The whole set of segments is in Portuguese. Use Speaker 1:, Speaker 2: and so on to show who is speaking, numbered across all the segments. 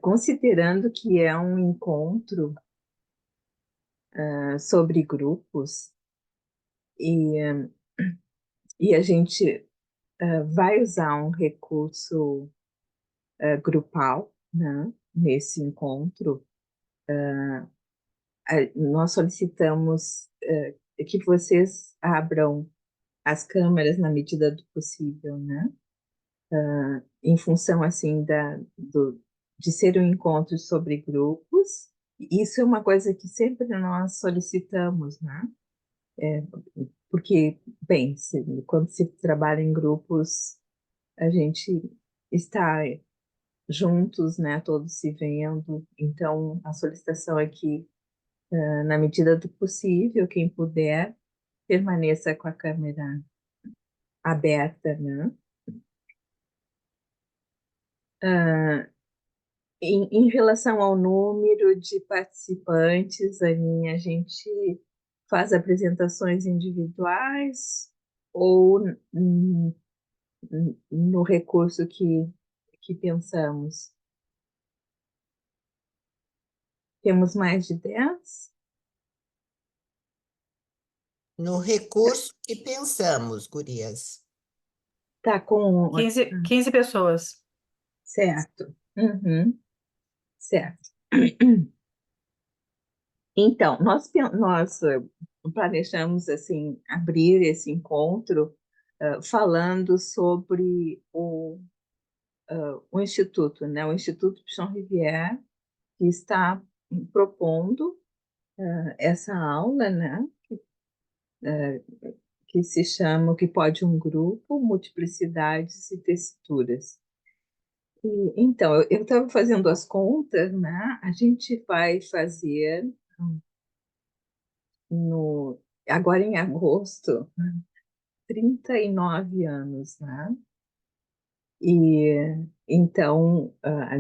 Speaker 1: Considerando que é um encontro sobre grupos e, e a gente vai usar um recurso grupal, né, nesse encontro, nós solicitamos que vocês abram as câmeras na medida do possível, né? Em função assim de ser um encontro sobre grupos. Isso é uma coisa que sempre nós solicitamos, né? Porque, bem, quando se trabalha em grupos, a gente está juntos, né? Todos se vendo. Então, a solicitação é que, na medida do possível, quem puder, permaneça com a câmera aberta, né? Ah, em relação ao número de participantes, Aninha, a gente faz apresentações individuais ou no recurso que pensamos? Temos mais de 10?
Speaker 2: No recurso que pensamos, gurias.
Speaker 1: Tá com...
Speaker 3: 15 pessoas.
Speaker 1: Certo. Uhum, certo. Então, nós planejamos assim abrir esse encontro falando sobre o Instituto, né? O Instituto Pichon Rivière, que está propondo essa aula, né? Que se chama O que pode um grupo, multiplicidades e texturas. Então, eu estava fazendo as contas, né? A gente vai fazer no, agora em agosto 39 anos, né? E então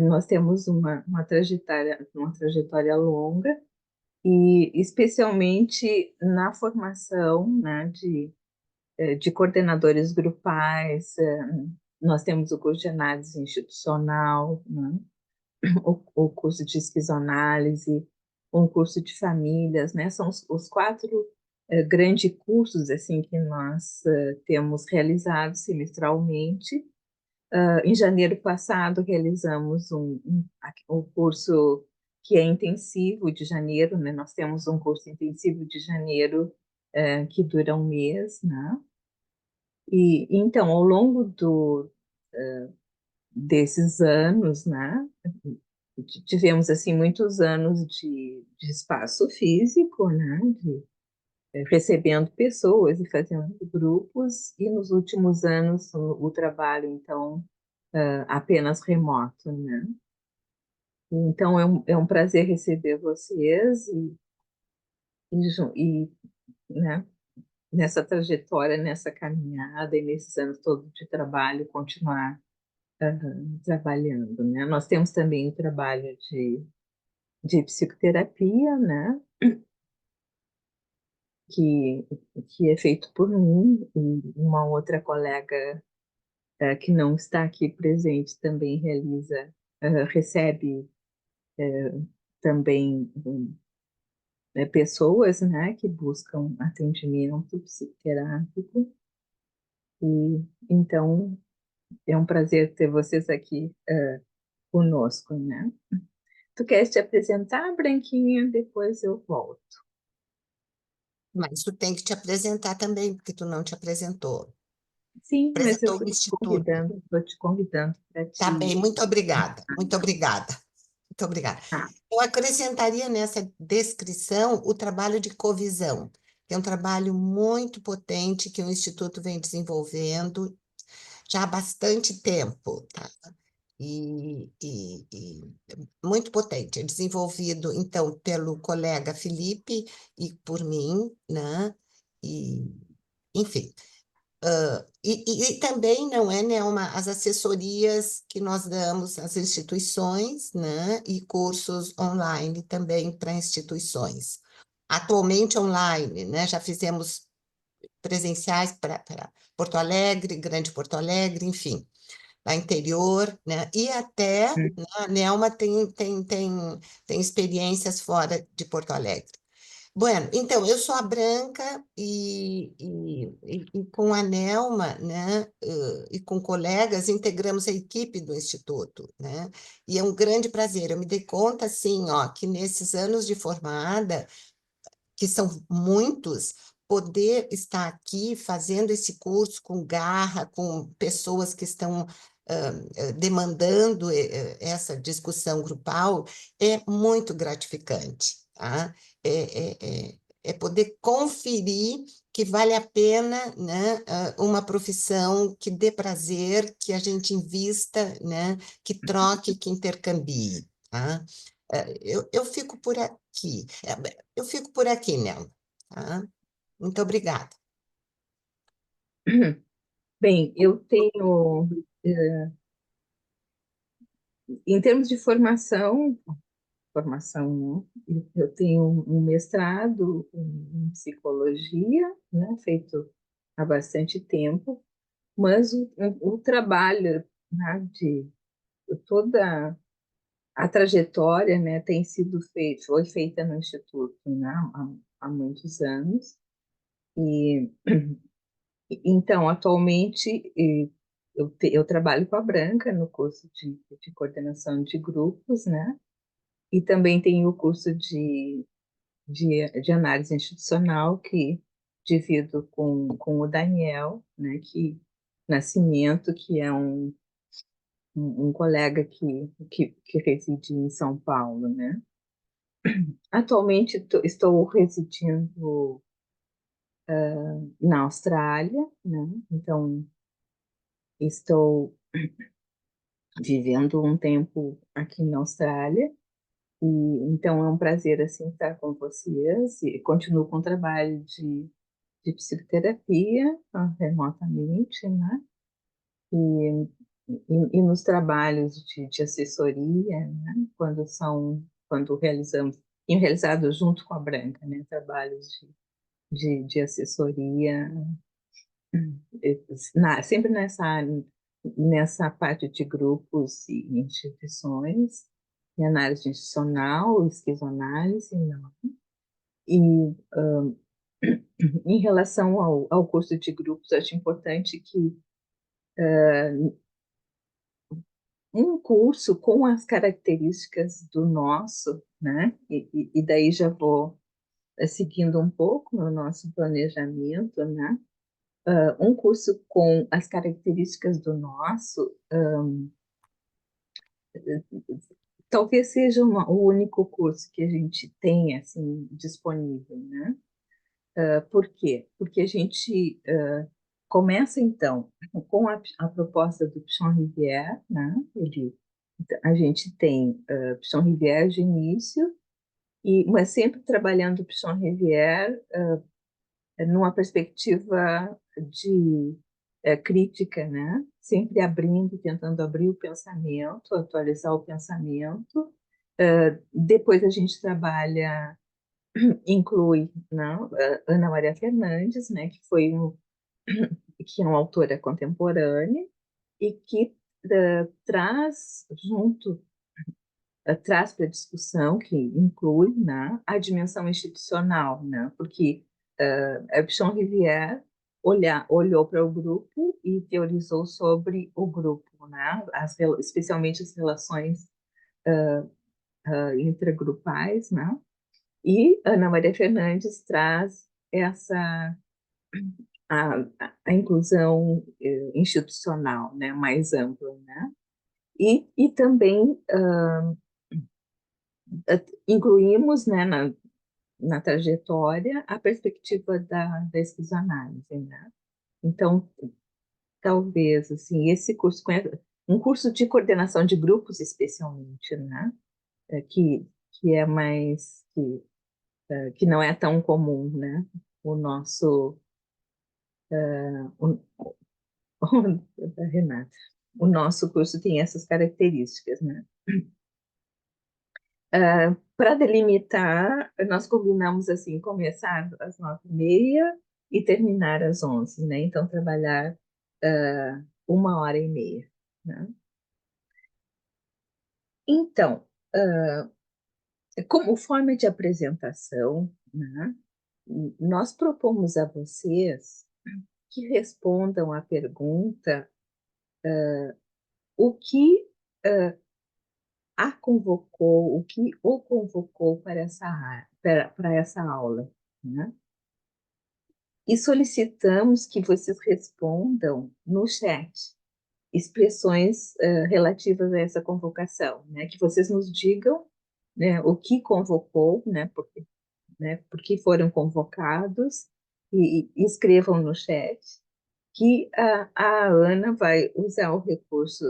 Speaker 1: nós temos uma trajetória longa e especialmente na formação, né, de coordenadores grupais. Nós temos o curso de análise institucional, né, o curso de esquizoanálise, um curso de famílias, né? São os quatro grandes cursos assim que nós temos realizado semestralmente. Em janeiro passado, realizamos um curso que é intensivo de janeiro, né? Nós temos um curso intensivo de janeiro que dura um mês, né? E então, ao longo desses anos, né? Tivemos assim muitos anos de espaço físico, né? Recebendo pessoas e fazendo grupos, e nos últimos anos o trabalho, então, apenas remoto, né? Então, é um prazer receber vocês e, né, nessa trajetória, nessa caminhada e nesses anos todos de trabalho, continuar trabalhando, né? Nós temos também o trabalho de psicoterapia, né? Que, que é feito por mim e uma outra colega que não está aqui presente também recebe também pessoas, né, que buscam atendimento psicoterápico. E então é um prazer ter vocês aqui conosco, né? Tu queres te apresentar, Branquinha? Depois eu volto.
Speaker 2: Mas tu tem que te apresentar também, porque tu não te apresentou.
Speaker 1: Sim, mas eu
Speaker 2: Apresentou o Instituto.
Speaker 1: estou te convidando para
Speaker 2: Tá
Speaker 1: te...
Speaker 2: bem, muito obrigada, muito obrigada. Muito obrigada.
Speaker 1: Ah,
Speaker 2: Eu acrescentaria nessa descrição o trabalho de covisão, que é um trabalho muito potente que o Instituto vem desenvolvendo já há bastante tempo, tá? E muito potente. É desenvolvido, então, pelo colega Felipe e por mim, né? E, enfim. E também não é, né, as assessorias que nós damos às instituições, né, e cursos online também para instituições. Atualmente online, né, já fizemos presenciais para Porto Alegre, Grande Porto Alegre, enfim. lá interior, né? E até, né, a Nelma tem experiências fora de Porto Alegre. Bueno, então, eu sou a Branca e com a Nelma, né, e com colegas, integramos a equipe do Instituto, né? E é um grande prazer. Eu me dei conta, assim, ó, que nesses anos de formada, que são muitos, poder estar aqui fazendo esse curso com garra, com pessoas que estão demandando essa discussão grupal, é muito gratificante, tá? É poder conferir que vale a pena, né, uma profissão que dê prazer, que a gente invista, né, que troque, que intercambie, tá? Eu fico por aqui. Eu fico por aqui, Nelma. Tá? Muito obrigada.
Speaker 1: Bem, eu tenho, em termos de formação, né, eu tenho um mestrado em psicologia, né, feito há bastante tempo, mas o trabalho, né, de toda a trajetória, né, foi feita no Instituto, né, há muitos anos. E então, atualmente, eu trabalho com a Branca no curso de coordenação de grupos, né? E também tenho o curso de análise institucional que divido com o Daniel, né? Nascimento, que é um colega que reside em São Paulo, né? Atualmente estou residindo na Austrália, né? Então estou vivendo um tempo aqui na Austrália e então é um prazer assim estar com vocês e continuo com o trabalho de psicoterapia remotamente, né? E, e nos trabalhos de assessoria, né? Quando realizamos, tenho realizado junto com a Branca, né? Trabalhos de assessoria, sempre nessa parte de grupos e instituições, e análise institucional, esquizoanálise, não. E em relação ao curso de grupos, acho importante que um curso com as características do nosso, né? E daí já vou seguindo um pouco no nosso planejamento, né? Um curso com as características do nosso, talvez seja o único curso que a gente tem assim disponível, né? Por quê? Porque a gente começa então com a proposta do Pichon Rivière, né? A gente tem Pichon Rivière de início, mas sempre trabalhando o Pichon Rivière numa perspectiva de crítica, né? Sempre abrindo, tentando abrir o pensamento, atualizar o pensamento. Depois a gente inclui, né, Ana Maria Fernandes, né, que é uma autora contemporânea e que traz para a discussão, que inclui, né, a dimensão institucional, né, porque a Pichon Rivière olhou para o grupo e teorizou sobre o grupo, né, especialmente as relações intragrupais, né, e Ana Maria Fernandes traz a inclusão institucional, né, mais ampla, né, e também incluímos, né, na trajetória a perspectiva da esquizoanálise, né? Então, talvez, assim, esse curso, um curso de coordenação de grupos, especialmente, né? Que é que não é tão comum, né? O nosso, o, Renata, o nosso curso tem essas características, né? Para delimitar, nós combinamos assim, começar às 9h30 e terminar às 11h, né? Então, trabalhar 1h30. né? Então, como forma de apresentação, né, nós propomos a vocês que respondam à pergunta o que o que o convocou para essa aula, né? E solicitamos que vocês respondam no chat expressões relativas a essa convocação, né? Que vocês nos digam, né, o que convocou, né, por que foram convocados, e escrevam no chat, que a Ana vai usar o recurso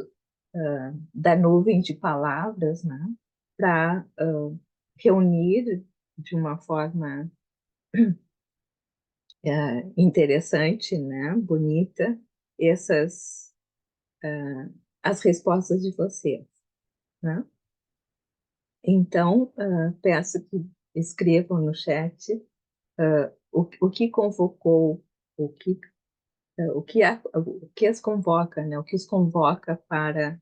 Speaker 1: da nuvem de palavras, né, para reunir de uma forma interessante, né, bonita, essas as respostas de vocês, né? Então, peço que escrevam no chat o que convocou, o que, o que as convoca, né? O que os convoca para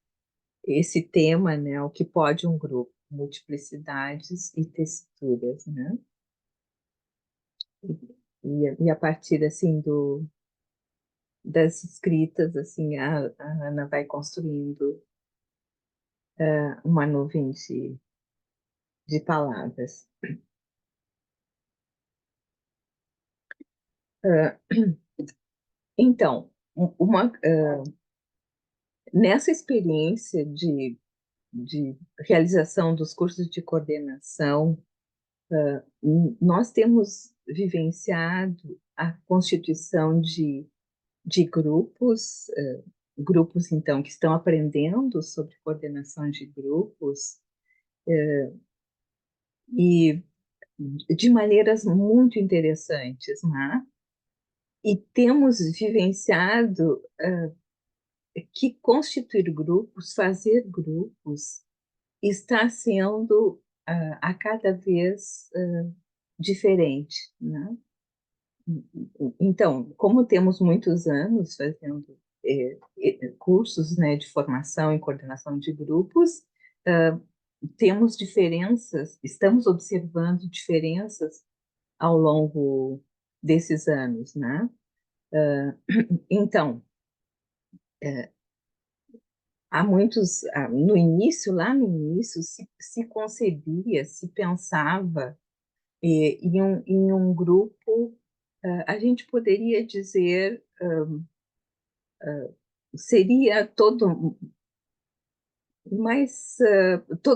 Speaker 1: esse tema, né? O que pode um grupo, multiplicidades e texturas, né? E a partir, assim, das escritas, assim, a Ana vai construindo uma nuvem de palavras. Então, nessa experiência de realização dos cursos de coordenação, nós temos vivenciado a constituição de grupos, grupos, então, que estão aprendendo sobre coordenação de grupos, e de maneiras muito interessantes, né? E temos vivenciado que constituir grupos, fazer grupos, está sendo a cada vez diferente, né? Então, como temos muitos anos fazendo cursos, né, de formação e coordenação de grupos, temos diferenças, estamos observando diferenças ao longo desses anos, né? Então, há muitos, no início, lá no início, se concebia, se pensava em um grupo, a gente poderia dizer, seria todo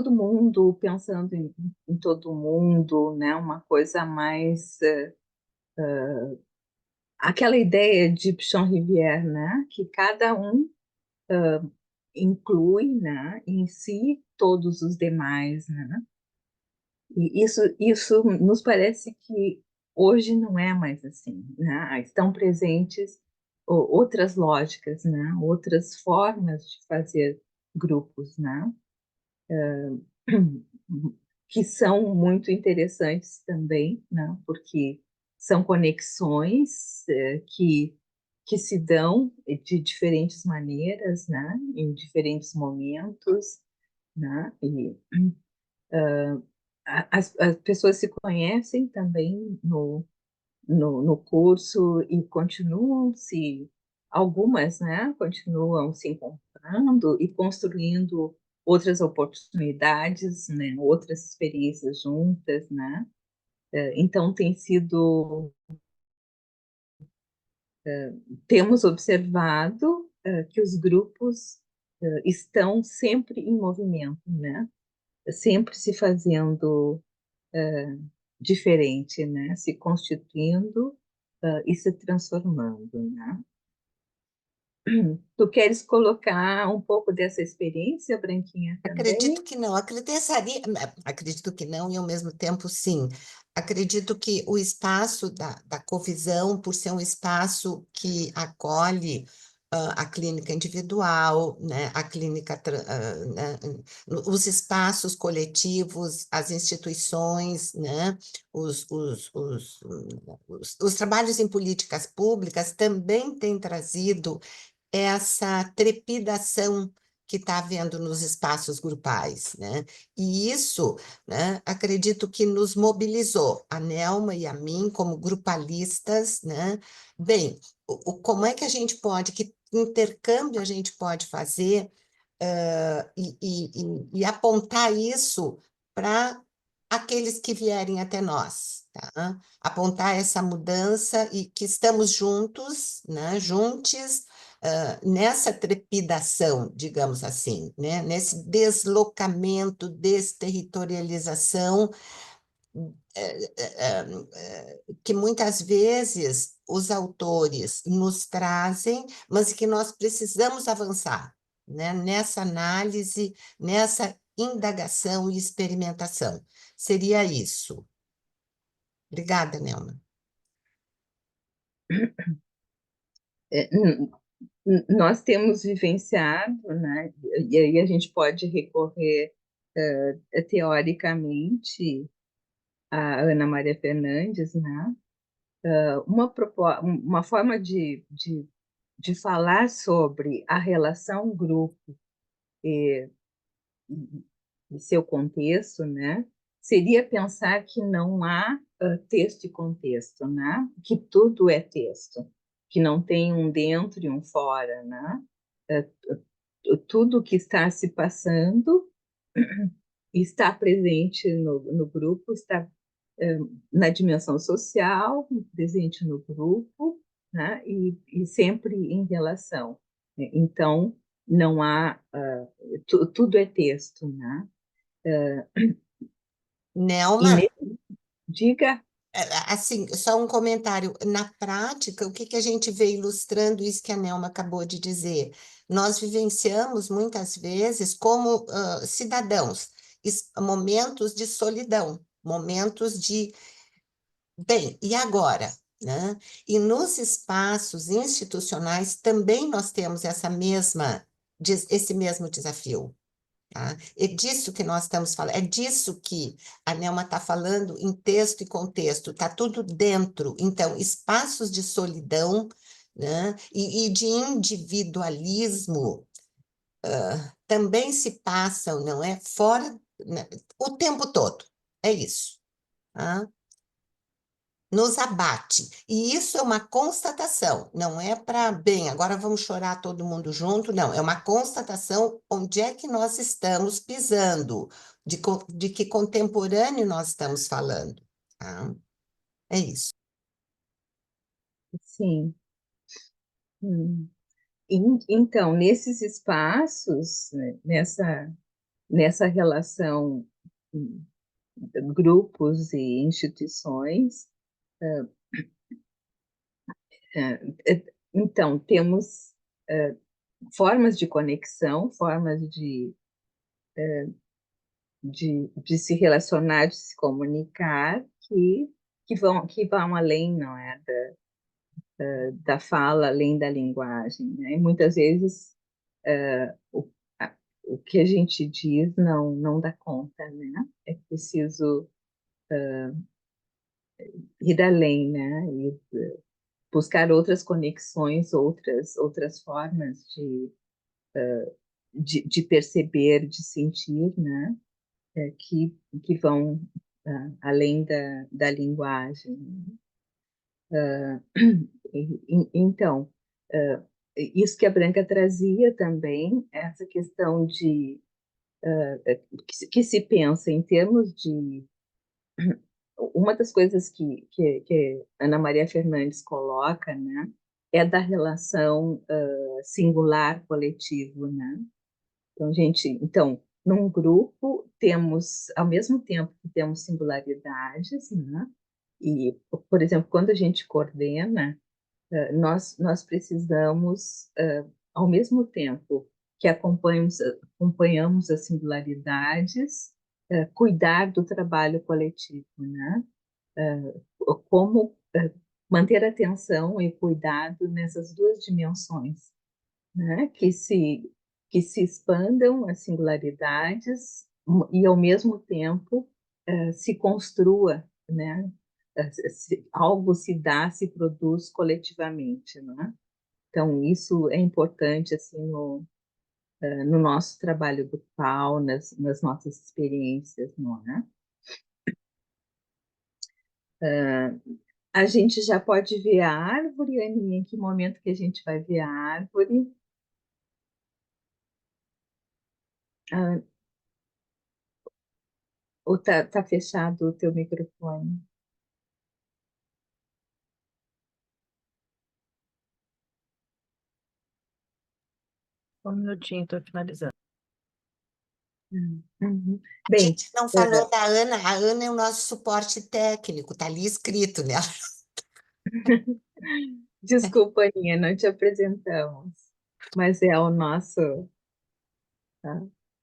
Speaker 1: mundo pensando em todo mundo, né? Uma coisa mais, aquela ideia de Pichon Rivière, né? Que cada um inclui, né, em si todos os demais, né? E isso nos parece que hoje não é mais assim, né? Estão presentes outras lógicas, né? Outras formas de fazer grupos, né? Que são muito interessantes também, né? Porque são conexões que se dão de diferentes maneiras, né? Em diferentes momentos, né? E as pessoas se conhecem também no curso e algumas, né, continuam se encontrando e construindo outras oportunidades, né, outras experiências juntas, né? Então temos observado que os grupos estão sempre em movimento, né? Sempre se fazendo diferente, né? Se constituindo e se transformando, né? Tu queres colocar um pouco dessa experiência, Branquinha,
Speaker 2: Acredito
Speaker 1: também?
Speaker 2: que não, acredito que não, e ao mesmo tempo sim. Acredito que o espaço da covisão, por ser um espaço que acolhe a clínica individual, né, né, os espaços coletivos, as instituições, né, os trabalhos em políticas públicas também têm trazido essa trepidação que está havendo nos espaços grupais, né? E isso, né, acredito que nos mobilizou, a Nelma e a mim, como grupalistas, né? Bem, como é que a gente pode, que intercâmbio a gente pode fazer e apontar isso para aqueles que vierem até nós, tá? Apontar essa mudança e que estamos juntos, né? Juntos, nessa trepidação, digamos assim, né? Nesse deslocamento, desterritorialização, que muitas vezes os autores nos trazem, mas que nós precisamos avançar, né? Nessa análise, nessa indagação e experimentação. Seria isso. Obrigada, Nelma.
Speaker 1: Nós temos vivenciado, né, e aí a gente pode recorrer teoricamente a Ana Maria Fernandes, né, uma forma de falar sobre a relação grupo e, e seu contexto, né, seria pensar que não há texto e contexto, né, que tudo é texto, que não tem um dentro e um fora, né, tudo que está se passando está presente no grupo, está na dimensão social, presente no grupo, né? E sempre em relação. Então, não há... tudo é texto, né? E
Speaker 2: Nelma,
Speaker 1: diga...
Speaker 2: assim, só um comentário. Na prática, o que que a gente vê ilustrando isso que a Nelma acabou de dizer? Nós vivenciamos muitas vezes, como cidadãos, momentos de solidão, momentos de, bem, e agora? Né? E nos espaços institucionais também nós temos esse mesmo desafio. Tá? É disso que nós estamos falando, é disso que a Nelma está falando em texto e contexto, está tudo dentro. Então, espaços de solidão, né, e de individualismo também se passam, não é? Fora, né, o tempo todo. É isso. Tá? Nos abate. E isso é uma constatação, não é para, bem, agora vamos chorar todo mundo junto, não, é uma constatação onde é que nós estamos pisando, de que contemporâneo nós estamos falando. Tá? É isso.
Speaker 1: Sim. Então, nesses espaços, né, nessa relação grupos e instituições, então, temos formas de conexão, formas de se relacionar, de se comunicar, que vão além, não é, da fala, além da linguagem, né? E muitas vezes o, o que a gente diz não dá conta, né? É preciso ir além, né? E buscar outras conexões, outras formas de perceber, de sentir, né? Que vão além da linguagem. Então, isso que a Branca trazia também, essa questão que se pensa em termos de... Uma das coisas que Ana Maria Fernandes coloca, né, é da relação singular-coletivo, né? Então, num grupo, temos, ao mesmo tempo que temos singularidades, né? E, por exemplo, quando a gente coordena, nós precisamos, ao mesmo tempo que acompanhamos as singularidades, cuidar do trabalho coletivo, né? Como manter atenção e cuidado nessas duas dimensões, né? Que se expandam as singularidades e, ao mesmo tempo, se construa, né? Algo se dá, se produz coletivamente, né? Então, isso é importante, assim, no nosso trabalho grupal, nas nossas experiências, não é? A gente já pode ver a árvore, Aninha? Em que momento que a gente vai ver a árvore? Ah, ou tá fechado o teu microfone?
Speaker 3: Um minutinho, estou finalizando.
Speaker 1: Uhum.
Speaker 2: A
Speaker 1: Bem,
Speaker 2: gente não falou da Ana. A Ana é o nosso suporte técnico, está ali escrito, né?
Speaker 1: desculpa, Aninha, não te apresentamos, mas é o nosso,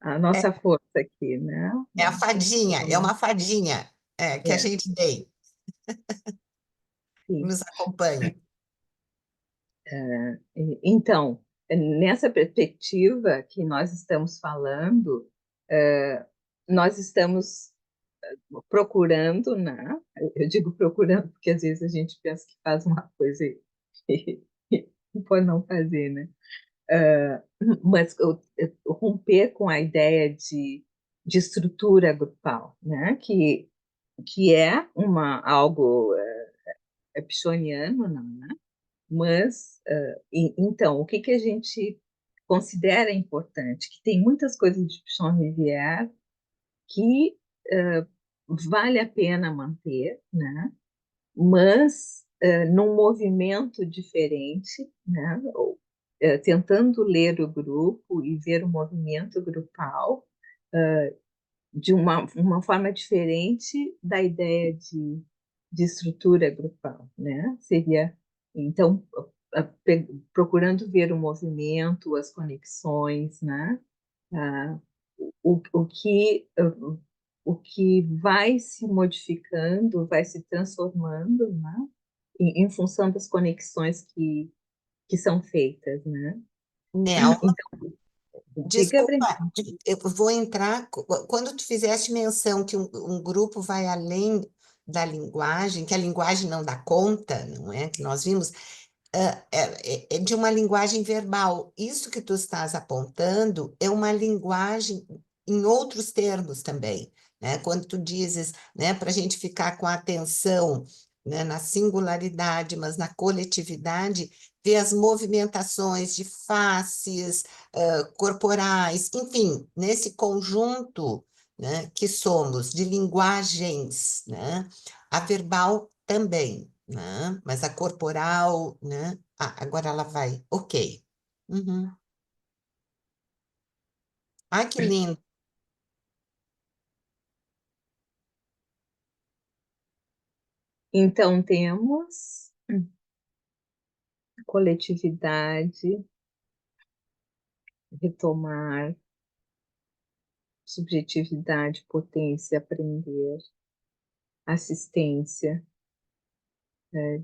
Speaker 1: a
Speaker 2: É,
Speaker 1: nossa força aqui, né?
Speaker 2: é a fadinha, é
Speaker 1: Então,
Speaker 2: uma fadinha que a
Speaker 1: é,
Speaker 2: gente tem, que
Speaker 1: sim.
Speaker 2: nos acompanha.
Speaker 1: Então, nessa perspectiva que nós estamos falando, nós estamos procurando, né? Eu digo procurando porque às vezes a gente pensa que faz uma coisa e pode não fazer, né? Mas romper com a ideia de estrutura grupal, né? Que é algo epiceniano, não, né? Mas, então, o que que a gente considera importante? Que tem muitas coisas de Pichon Rivière que vale a pena manter, né? Mas num movimento diferente, né? Ou, tentando ler o grupo e ver o movimento grupal de uma forma diferente da ideia de estrutura grupal, né? Seria, então, procurando ver o movimento, as conexões, né? Ah, o que vai se modificando, vai se transformando, né? Em função das conexões que são feitas, né?
Speaker 2: Nelma,
Speaker 1: Então, diga,
Speaker 2: desculpa,
Speaker 1: Branquinha.
Speaker 2: eu vou entrar. Quando tu fizeste menção que um grupo vai além da linguagem, que a linguagem não dá conta, não é? Que nós vimos, é de uma linguagem verbal. Isso que tu estás apontando é uma linguagem em outros termos também, né? Quando tu dizes, né, para a gente ficar com a atenção, né, na singularidade, mas na coletividade, ver as movimentações de faces, corporais, enfim, nesse conjunto, né, que somos de linguagens, né? A verbal também, né? Mas a corporal, né? Ah, agora ela vai. Ok. Uhum. Ai, que lindo.
Speaker 1: Então, temos coletividade, retomar, subjetividade, potência, aprender, assistência,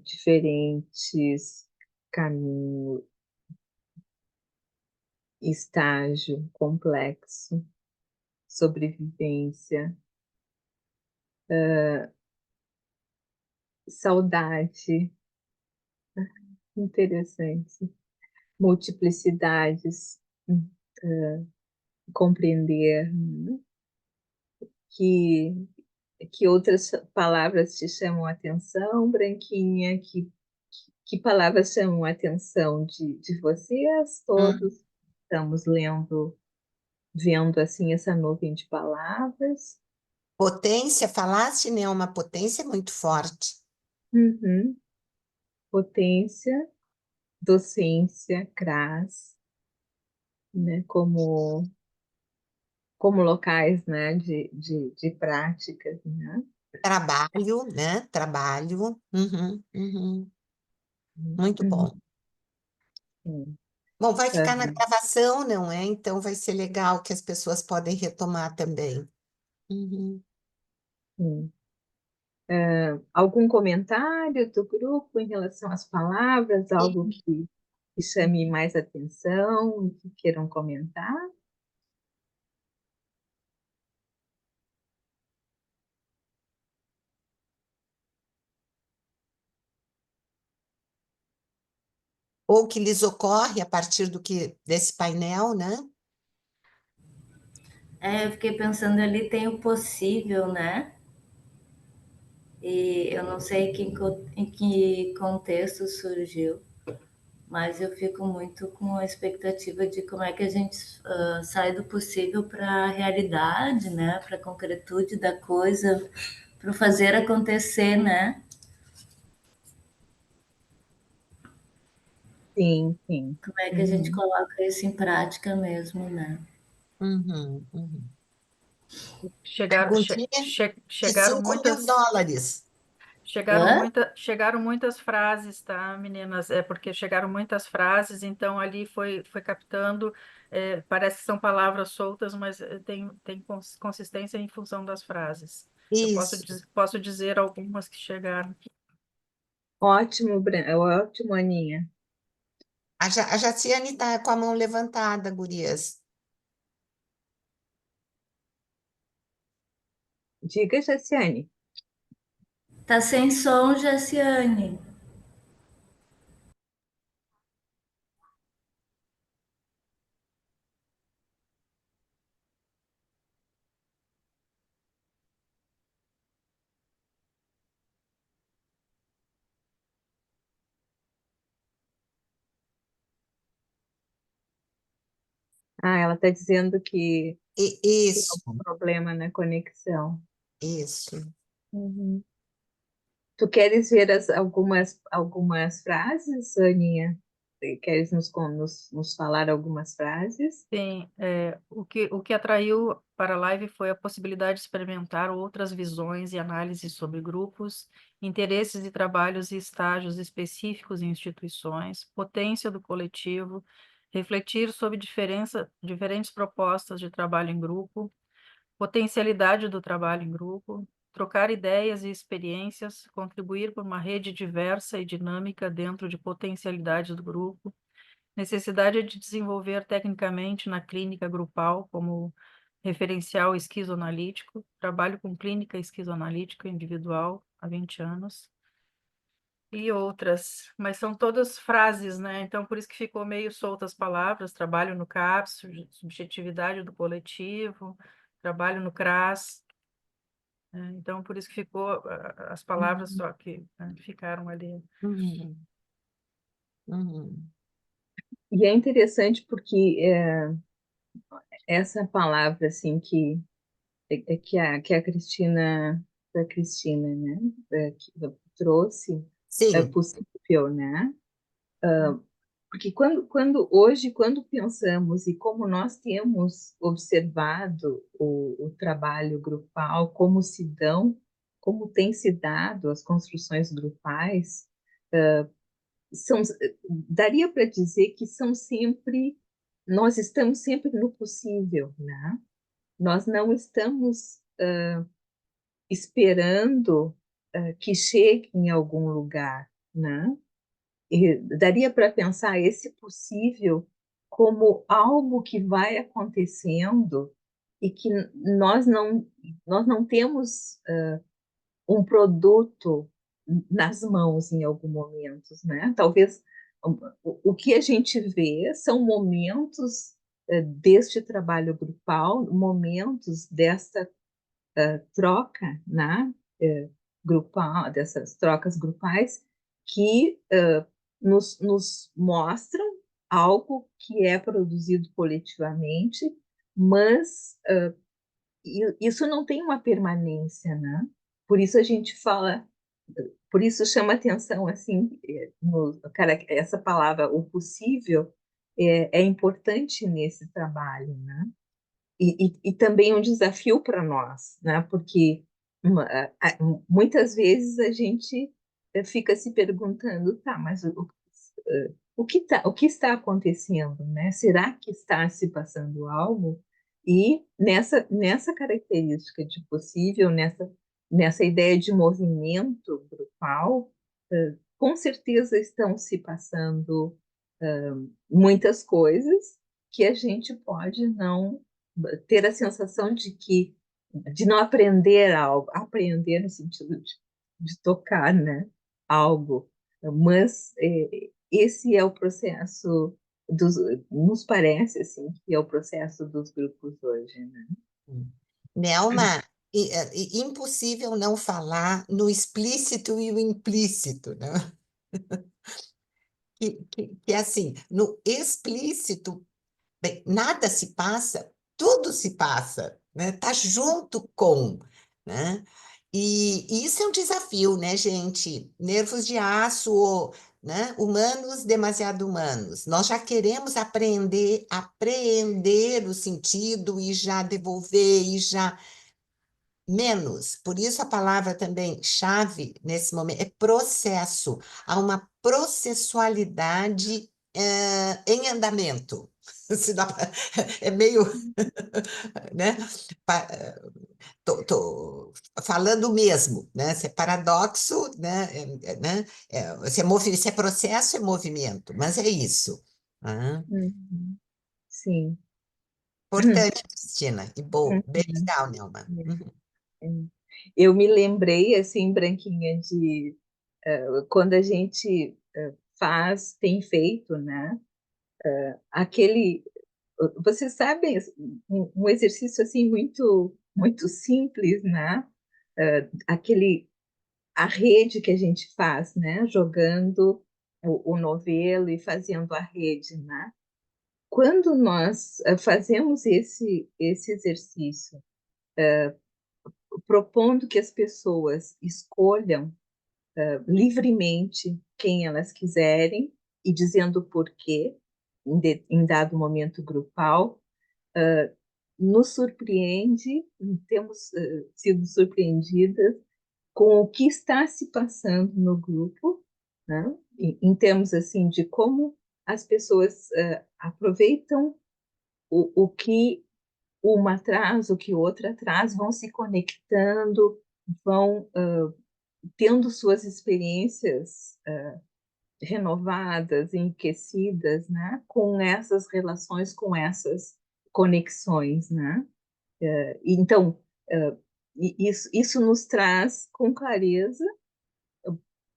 Speaker 1: diferentes caminhos, estágio, complexo, sobrevivência, saudade, interessante, multiplicidades, compreender, né? que que outras palavras te chamam a atenção, Branquinha? Que palavras chamam a atenção de vocês?
Speaker 2: Hum.
Speaker 1: Todos estamos lendo, vendo assim essa nuvem de palavras.
Speaker 2: Potência, falaste, né? Uma potência muito forte.
Speaker 1: Uhum. Potência, docência, CRAS, né? Como locais, né? De práticas, né?
Speaker 2: Trabalho, né? Trabalho. Uhum, uhum. Muito bom.
Speaker 1: Sim.
Speaker 2: Bom, vai ficar na
Speaker 1: Uhum.
Speaker 2: gravação, não é? Então vai ser legal que as pessoas podem retomar também. Uhum.
Speaker 1: Sim. Algum comentário do grupo em relação às palavras, algo que chame mais atenção e que queiram comentar?
Speaker 2: Ou que lhes ocorre a partir desse painel, né?
Speaker 4: Eu fiquei pensando ali, tem o possível, né? E eu não sei em que contexto surgiu, mas eu fico muito com a expectativa de como é que a gente sai do possível para a realidade, né? Para a concretude da coisa, para fazer acontecer, né?
Speaker 1: Sim, sim.
Speaker 4: Como é que a gente
Speaker 1: Uhum.
Speaker 4: coloca isso em prática mesmo, né?
Speaker 2: Uhum, uhum. Perguntinha de
Speaker 3: Chegaram
Speaker 2: 5.000 dólares.
Speaker 4: Hã?
Speaker 3: chegaram muitas frases, tá, meninas? É porque chegaram muitas frases, então ali foi captando. Parece que são palavras soltas, mas tem consistência em função das frases. Eu
Speaker 2: Isso.
Speaker 3: posso dizer algumas que chegaram.
Speaker 1: Ótimo, ótimo, Aninha.
Speaker 2: A Jaciane está com a mão levantada, gurias.
Speaker 1: Diga, Jaciane.
Speaker 4: Tá sem som, Jaciane.
Speaker 1: Ah, ela está dizendo que tem
Speaker 2: Isso,
Speaker 1: algum problema na conexão.
Speaker 2: isso.
Speaker 1: Uhum. Tu queres ver algumas frases, Aninha? Queres nos falar algumas frases?
Speaker 3: Sim, o que atraiu para a live foi a possibilidade de experimentar outras visões e análises sobre grupos, interesses e trabalhos e estágios específicos em instituições, potência do coletivo, refletir sobre diferentes propostas de trabalho em grupo, potencialidade do trabalho em grupo, trocar ideias e experiências, contribuir por uma rede diversa e dinâmica dentro de potencialidades do grupo, necessidade de desenvolver tecnicamente na clínica grupal como referencial esquizoanalítico, trabalho com clínica esquizoanalítica individual há 20 anos, e outras, mas são todas frases, né? Então, por isso que ficou meio soltas as palavras, trabalho no CAPS, subjetividade do coletivo, trabalho no CRAS, né? Então, por isso que ficou as palavras
Speaker 2: Uhum,
Speaker 3: só que, né, ficaram ali.
Speaker 2: uhum, uhum.
Speaker 1: E é interessante porque essa palavra assim que a Cristina, né, que trouxe é
Speaker 2: Sim,
Speaker 1: possível, né? Porque quando pensamos e como nós temos observado o trabalho grupal, como tem se dado as construções grupais, são, daria para dizer que nós estamos sempre no possível, né? Nós não estamos esperando que chegue em algum lugar, né? E daria para pensar esse possível como algo que vai acontecendo e que nós não temos um produto nas mãos em algum momento, né? Talvez o que a gente vê são momentos deste trabalho grupal, momentos desta troca, né? Grupal, dessas trocas grupais que nos mostram algo que é produzido coletivamente, mas isso não tem uma permanência, né? Por isso a gente fala, por isso chama atenção assim, cara, essa palavra, o possível, é importante nesse trabalho, né? E também um desafio para nós, né? Porque muitas vezes a gente fica se perguntando, tá, mas o que está acontecendo, né? Será que está se passando algo? E nessa característica de possível, nessa ideia de movimento grupal, com certeza estão se passando muitas coisas que a gente pode não ter a sensação de não aprender algo, aprender no sentido de tocar, né, algo, mas esse é o processo nos parece assim que é o processo dos grupos hoje, né?
Speaker 2: Nelma, impossível não falar no explícito e o implícito, né? Que assim, no explícito, bem, nada se passa, tudo se passa, né? Tá junto com, né? E isso é um desafio, né, gente? Nervos de aço, né? Humanos demasiado humanos. Nós já queremos aprender a apreender o sentido e já devolver e já menos. Por isso a palavra também chave nesse momento é processo. Há uma processualidade em andamento. Se dá pra- É meio, né? Pa- tô falando mesmo, né? Se é paradoxo, né? Né? Se é processo, é movimento, mas é isso. Ah,
Speaker 1: Uhum. Sim.
Speaker 2: importante, Cristina, e boa, bem
Speaker 1: Uhum.
Speaker 2: legal, Nelma. Uhum.
Speaker 1: É. Eu me lembrei, assim, Branquinha, de quando a gente tem feito, né? Aquele, vocês sabem, um exercício, assim, muito simples, né? A rede que a gente faz, né? Jogando o novelo e fazendo a rede, né? Quando nós fazemos esse exercício, propondo que as pessoas escolham livremente quem elas quiserem e dizendo por quê, em dado momento grupal, nos surpreende, temos sido surpreendidas com o que está se passando no grupo, né? Em termos assim de como as pessoas aproveitam o que uma traz, o que outra traz, vão se conectando, vão tendo suas experiências renovadas, enriquecidas, né? Com essas relações, com essas conexões, né? Então, isso nos traz com clareza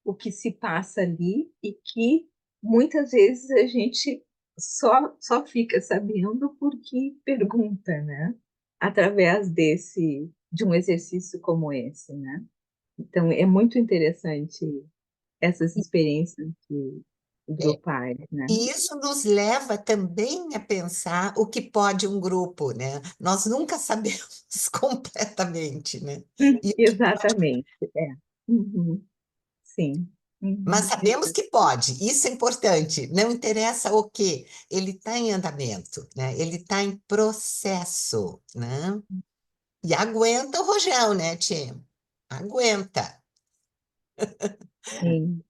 Speaker 1: o que se passa ali e que muitas vezes a gente só fica sabendo porque pergunta, né? Através de um exercício como esse, né? Então, é muito interessante essas experiências grupais, né?
Speaker 2: E isso nos leva também a pensar o que pode um grupo, né? Nós nunca sabemos completamente, né? E o que pode,
Speaker 1: Exatamente, é. Uhum, sim.
Speaker 2: mas
Speaker 1: Uhum,
Speaker 2: sabemos que pode, isso é importante. Não interessa o quê, ele está em andamento, né? Ele está em processo, né? E aguenta o rojão, né, Tia? Aguenta.
Speaker 1: sim.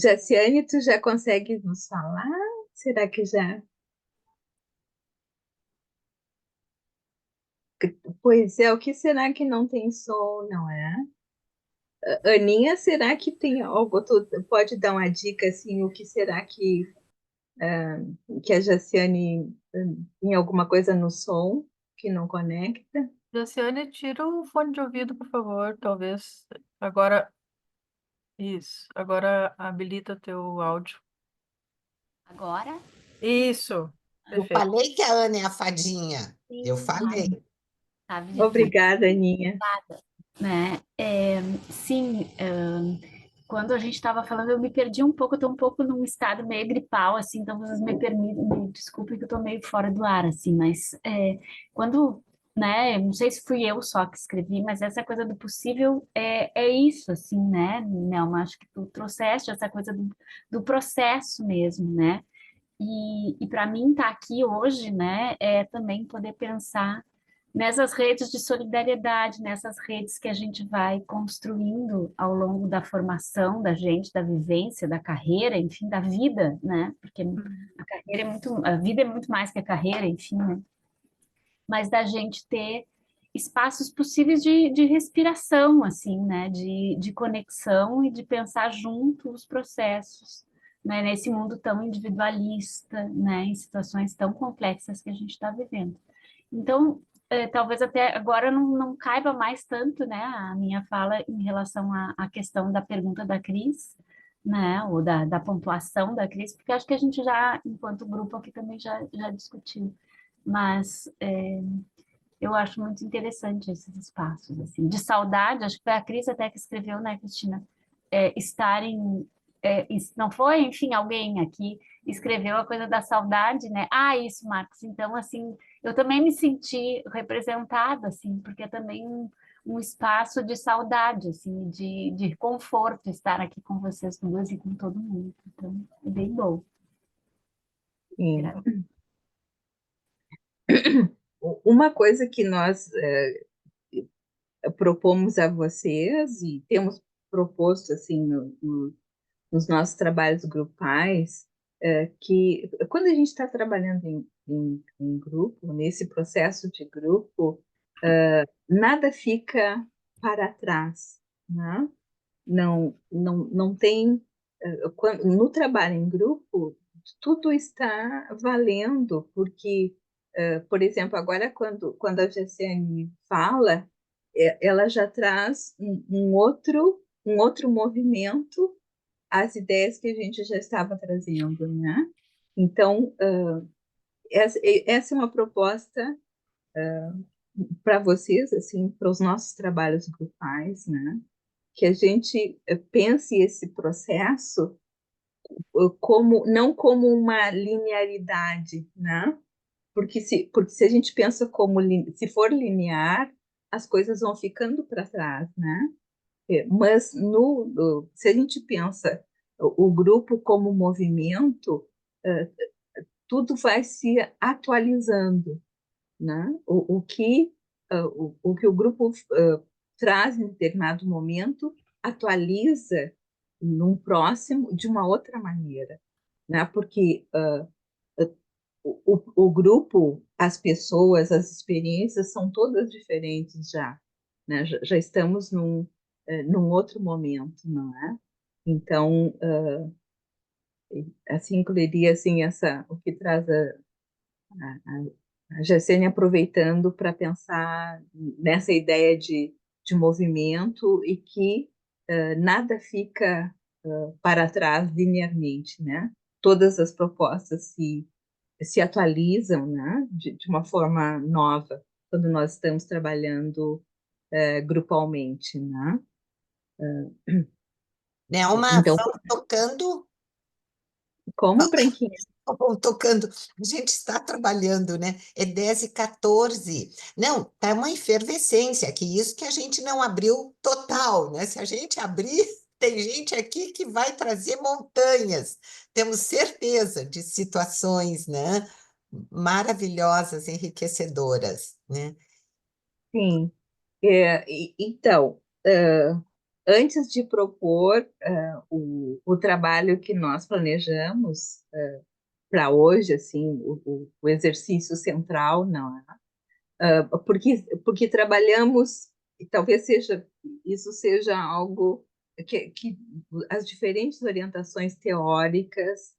Speaker 1: Jaciane, tu já consegue nos falar? Será que já? Pois é, o que será que não tem som, não é? Aninha, será que tem algo? Tu pode dar uma dica assim, o que será que a Jaciane tem alguma coisa no som que não conecta?
Speaker 3: Jaciane, tira o fone de ouvido, por favor, talvez. Agora, isso. Agora habilita teu áudio.
Speaker 5: Agora?
Speaker 3: Isso.
Speaker 2: Eu
Speaker 3: Perfeito.
Speaker 2: falei que a Ana é a fadinha. Eu
Speaker 5: Sim,
Speaker 2: falei.
Speaker 5: sabe de tudo,
Speaker 1: Obrigada, Aninha.
Speaker 5: né? Sim, quando a gente estava falando, eu me perdi um pouco, eu estou um pouco num estado meio gripal, assim, então vocês me permitem, me desculpem que eu estou meio fora do ar, assim, mas quando, né, não sei se fui eu só que escrevi, mas essa coisa do possível é isso, assim, né, Nelma, acho que tu trouxeste essa coisa do processo mesmo, né, e para mim estar aqui hoje, né, é também poder pensar nessas redes de solidariedade, nessas redes que a gente vai construindo ao longo da formação da gente, da vivência, da carreira, enfim, da vida, né? Porque a carreira a vida é muito mais que a carreira, enfim, né? Mas da gente ter espaços possíveis de respiração, assim, né? De conexão e de pensar junto os processos, né? Nesse mundo tão individualista, né? Em situações tão complexas que a gente está vivendo. Então, talvez até agora não caiba mais tanto, né, a minha fala em relação à questão da pergunta da Cris, né, ou da pontuação da Cris, porque acho que a gente já, enquanto grupo aqui também já discutiu. Mas eu acho muito interessante esses espaços, assim, de saudade. Acho que foi a Cris até que escreveu, né, Cristina? Estarem, não foi? Enfim, alguém aqui escreveu a coisa da saudade, né? Ah, isso, Marcos. Então, assim, eu também me senti representada, assim, porque é também um espaço de saudade, assim, de conforto estar aqui com vocês duas e com todo mundo. Então, é bem bom.
Speaker 1: Sim. Uma coisa que nós propomos a vocês e temos proposto assim nos nossos trabalhos grupais, que quando a gente está trabalhando em grupo, nesse processo de grupo, nada fica para trás, né? Não tem, no trabalho em grupo, tudo está valendo, porque, por exemplo, agora quando a Jessiane fala, ela já traz um outro movimento às ideias que a gente já estava trazendo, né? Então, essa é uma proposta para vocês, assim, para os nossos trabalhos grupais, né? Que a gente pense esse processo como não como uma linearidade, né? Porque se a gente pensa como se for linear, as coisas vão ficando para trás, né? Mas se a gente pensa o grupo como movimento, eh, tudo vai se atualizando, né? O que o grupo traz em determinado momento atualiza num próximo de uma outra maneira, né? Porque o grupo, as pessoas, as experiências são todas diferentes já, né? Já estamos num outro momento, não é? Então, assim, incluiria assim o que traz a Jacene aproveitando para pensar nessa ideia de movimento e que nada fica para trás linearmente, né? Todas as propostas se atualizam, né? De uma forma nova quando nós estamos trabalhando grupalmente, né?
Speaker 2: Nelma,
Speaker 1: Então,
Speaker 2: vamos tocando.
Speaker 1: como Branquinha?
Speaker 2: Vamos tocando. A gente está trabalhando, né? É 10h14. Não, tá uma efervescência, que isso que a gente não abriu total, né? Se a gente abrir, tem gente aqui que vai trazer montanhas. Temos certeza de situações, né? Maravilhosas, enriquecedoras, né?
Speaker 1: Sim. Então, antes de propor o trabalho que nós planejamos para hoje, assim, o exercício central, não é? Porque trabalhamos, e talvez isso seja algo que as diferentes orientações teóricas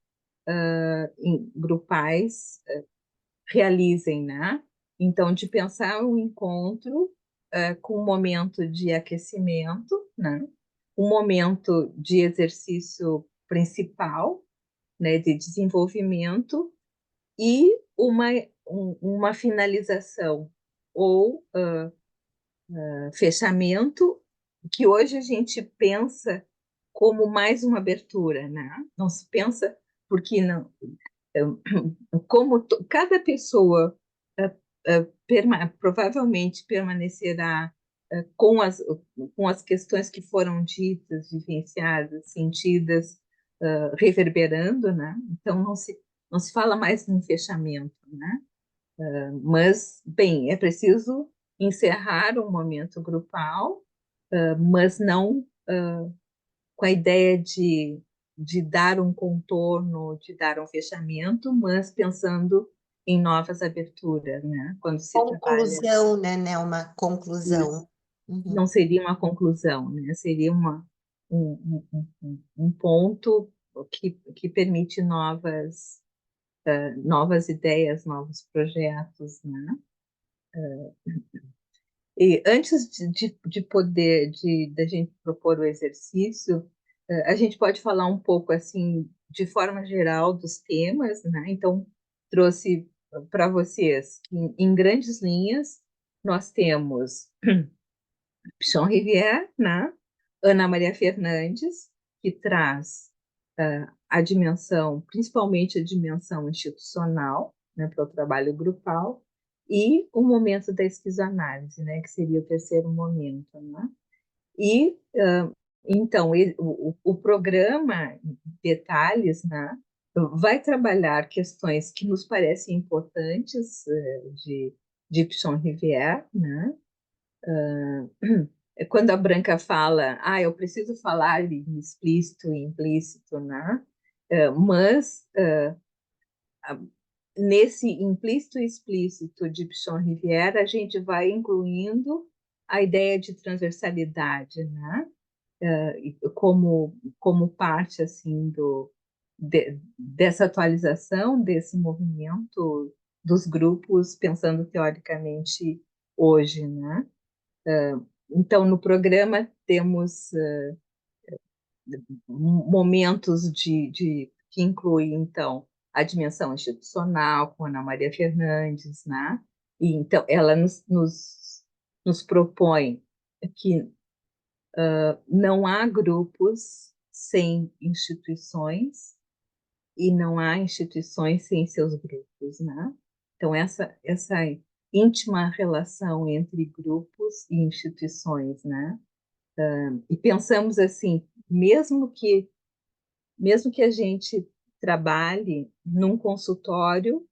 Speaker 1: grupais realizem, né? Então, de pensar o encontro com um momento de aquecimento, né? Um momento de exercício principal, né? De desenvolvimento e uma finalização ou fechamento que hoje a gente pensa como mais uma abertura, né? Não se pensa porque não, como cada pessoa provavelmente permanecerá com as questões que foram ditas, vivenciadas, sentidas, reverberando, né? Então não se fala mais num fechamento, né? Mas, bem, é preciso encerrar um momento grupal, mas não com a ideia de dar um contorno, de dar um fechamento, mas pensando em novas aberturas, né? Quando se trabalha,
Speaker 2: Conclusão, né, Nelma? Conclusão.
Speaker 1: não seria uma conclusão, né? Seria um ponto que permite novas ideias, novos projetos, né? E antes de poder, da gente propor o exercício, a gente pode falar um pouco, assim, de forma geral dos temas, né? Então, trouxe para vocês, em grandes linhas, nós temos Pichon Rivière, né? Ana Maria Fernandes, que traz a dimensão, principalmente a dimensão institucional, né, para o trabalho grupal, e o momento da esquizoanálise, né, que seria o terceiro momento, né? E, então, o programa, detalhes, né, vai trabalhar questões que nos parecem importantes de Pichon Rivière, né? Quando a Branca fala, eu preciso falar em explícito e implícito, né? Mas nesse implícito e explícito de Pichon Rivière, a gente vai incluindo a ideia de transversalidade, né? Como parte assim dessa atualização desse movimento dos grupos pensando teoricamente hoje, né? Então, no programa temos momentos que incluem, então, a dimensão institucional, com Ana Maria Fernandes, né? E, então, ela nos propõe que não há grupos sem instituições e não há instituições sem seus grupos, né? Então, essa íntima relação entre grupos e instituições, né? E pensamos assim, mesmo que a gente trabalhe num consultório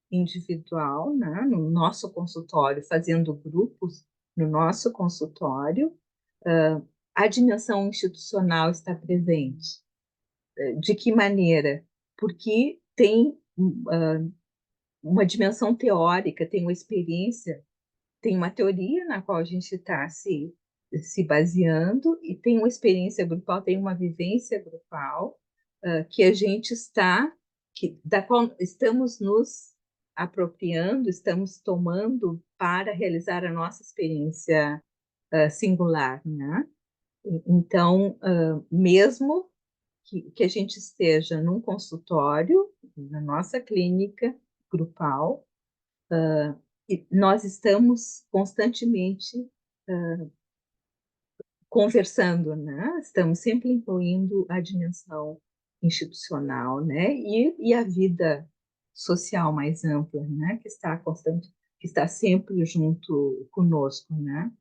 Speaker 1: individual, né, no nosso consultório, fazendo grupos no nosso consultório, a dimensão institucional está presente. De que maneira? Porque tem uma dimensão teórica, tem uma experiência, tem uma teoria na qual a gente está se baseando e tem uma experiência grupal, tem uma vivência grupal que a gente da qual estamos nos apropriando, estamos tomando para realizar a nossa experiência singular, né? Então, mesmo que a gente esteja num consultório, na nossa clínica grupal, e nós estamos constantemente conversando, né? Estamos sempre incluindo a dimensão institucional, né? E a vida social mais ampla, né? Que está sempre junto conosco, né?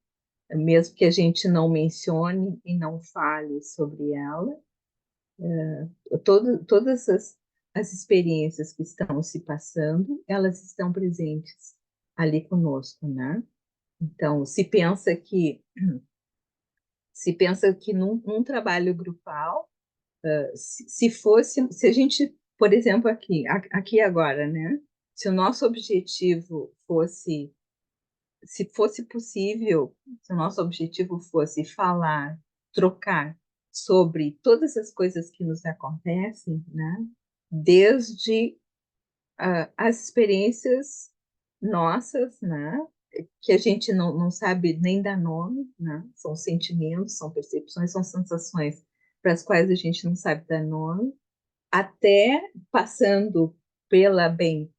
Speaker 1: Mesmo que a gente não mencione e não fale sobre ela, todas as experiências que estão se passando, elas estão presentes ali conosco, né? Então, se pensa que num trabalho grupal, se a gente, por exemplo, aqui agora, né? Se o nosso objetivo se fosse possível, se o nosso objetivo fosse falar, trocar sobre todas as coisas que nos acontecem, né? Desde as experiências nossas, né? Que a gente não sabe nem dar nome, né? São sentimentos, são percepções, são sensações para as quais a gente não sabe dar nome, até passando bem,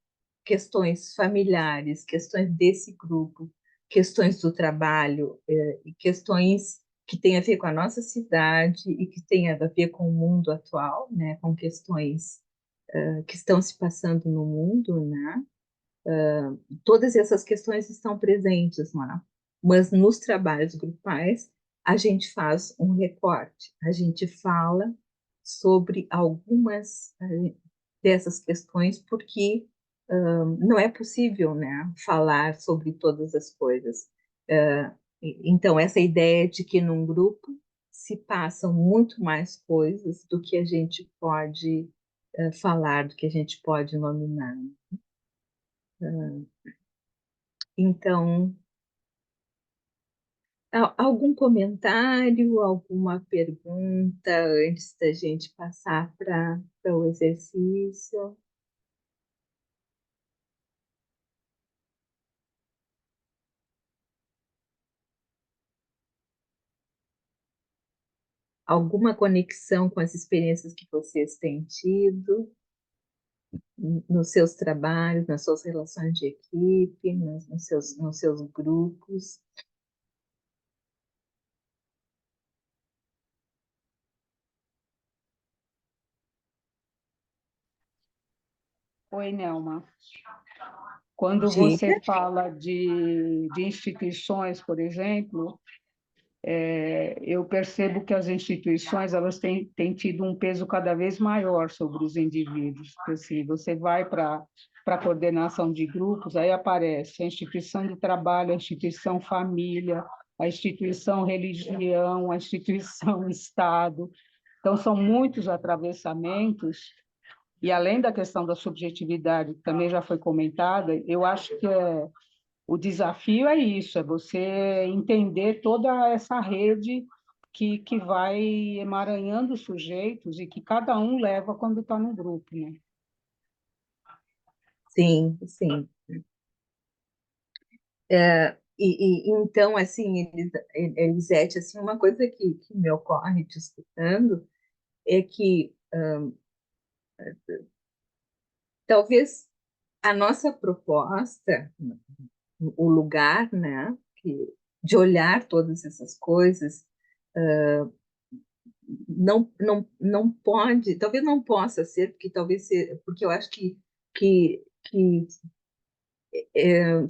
Speaker 1: questões familiares, questões desse grupo, questões do trabalho, e questões que têm a ver com a nossa cidade e que têm a ver com o mundo atual, né? Com questões que estão se passando no mundo, né? Todas essas questões estão presentes lá, mas nos trabalhos grupais a gente faz um recorte, a gente fala sobre algumas dessas questões, porque não é possível, né, falar sobre todas as coisas. Então, essa ideia de que num grupo se passam muito mais coisas do que a gente pode falar, do que a gente pode nominar. Então, algum comentário, alguma pergunta antes da gente passar para o exercício? Alguma conexão com as experiências que vocês têm tido? nos seus trabalhos, nas suas relações de equipe, nos seus grupos.
Speaker 6: Oi, Nelma. Quando
Speaker 1: Diga.
Speaker 6: você fala de instituições, por exemplo, eu percebo que as instituições elas têm tido um peso cada vez maior sobre os indivíduos. Porque, assim, você vai para a coordenação de grupos, aí aparece a instituição de trabalho, a instituição família, a instituição religião, a instituição Estado. Então, são muitos atravessamentos. E além da questão da subjetividade, que também já foi comentada, eu acho que o desafio é isso, é você entender toda essa rede que vai emaranhando os sujeitos e que cada um leva quando está no grupo, né?
Speaker 1: Sim, sim. Então, assim, Elisete, assim, uma coisa que me ocorre te escutando é que talvez a nossa proposta, o lugar, né, de olhar todas essas coisas, não pode, talvez não possa ser, porque talvez porque eu acho que é,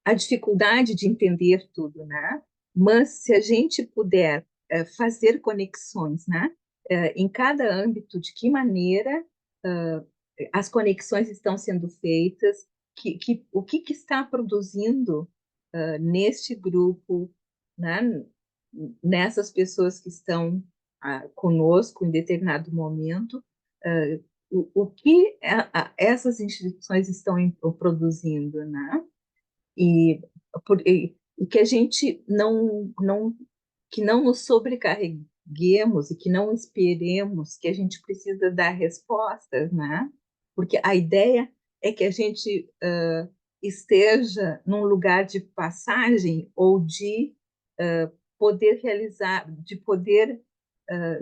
Speaker 1: a dificuldade de entender tudo, né? Mas se a gente puder fazer conexões, né? Em cada âmbito, de que maneira as conexões estão sendo feitas, o que está produzindo neste grupo, né? Nessas pessoas que estão conosco em determinado momento, o que essas instituições estão produzindo, né? E que a gente que não nos sobrecarreguemos e que não esperemos que a gente precisa dar respostas, né? Porque a ideia é que a gente esteja num lugar de passagem ou de poder realizar, de poder,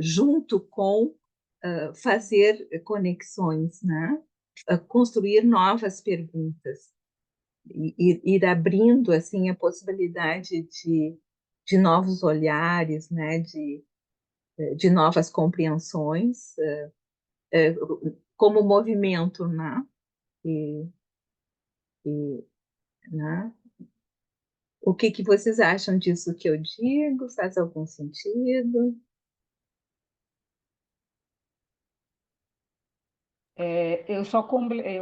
Speaker 1: junto com, fazer conexões, né? Construir novas perguntas. Ir abrindo assim a possibilidade de novos olhares, né, de novas compreensões, como movimento, né? E, né? O que vocês acham disso que eu digo? Faz algum sentido?
Speaker 6: Eu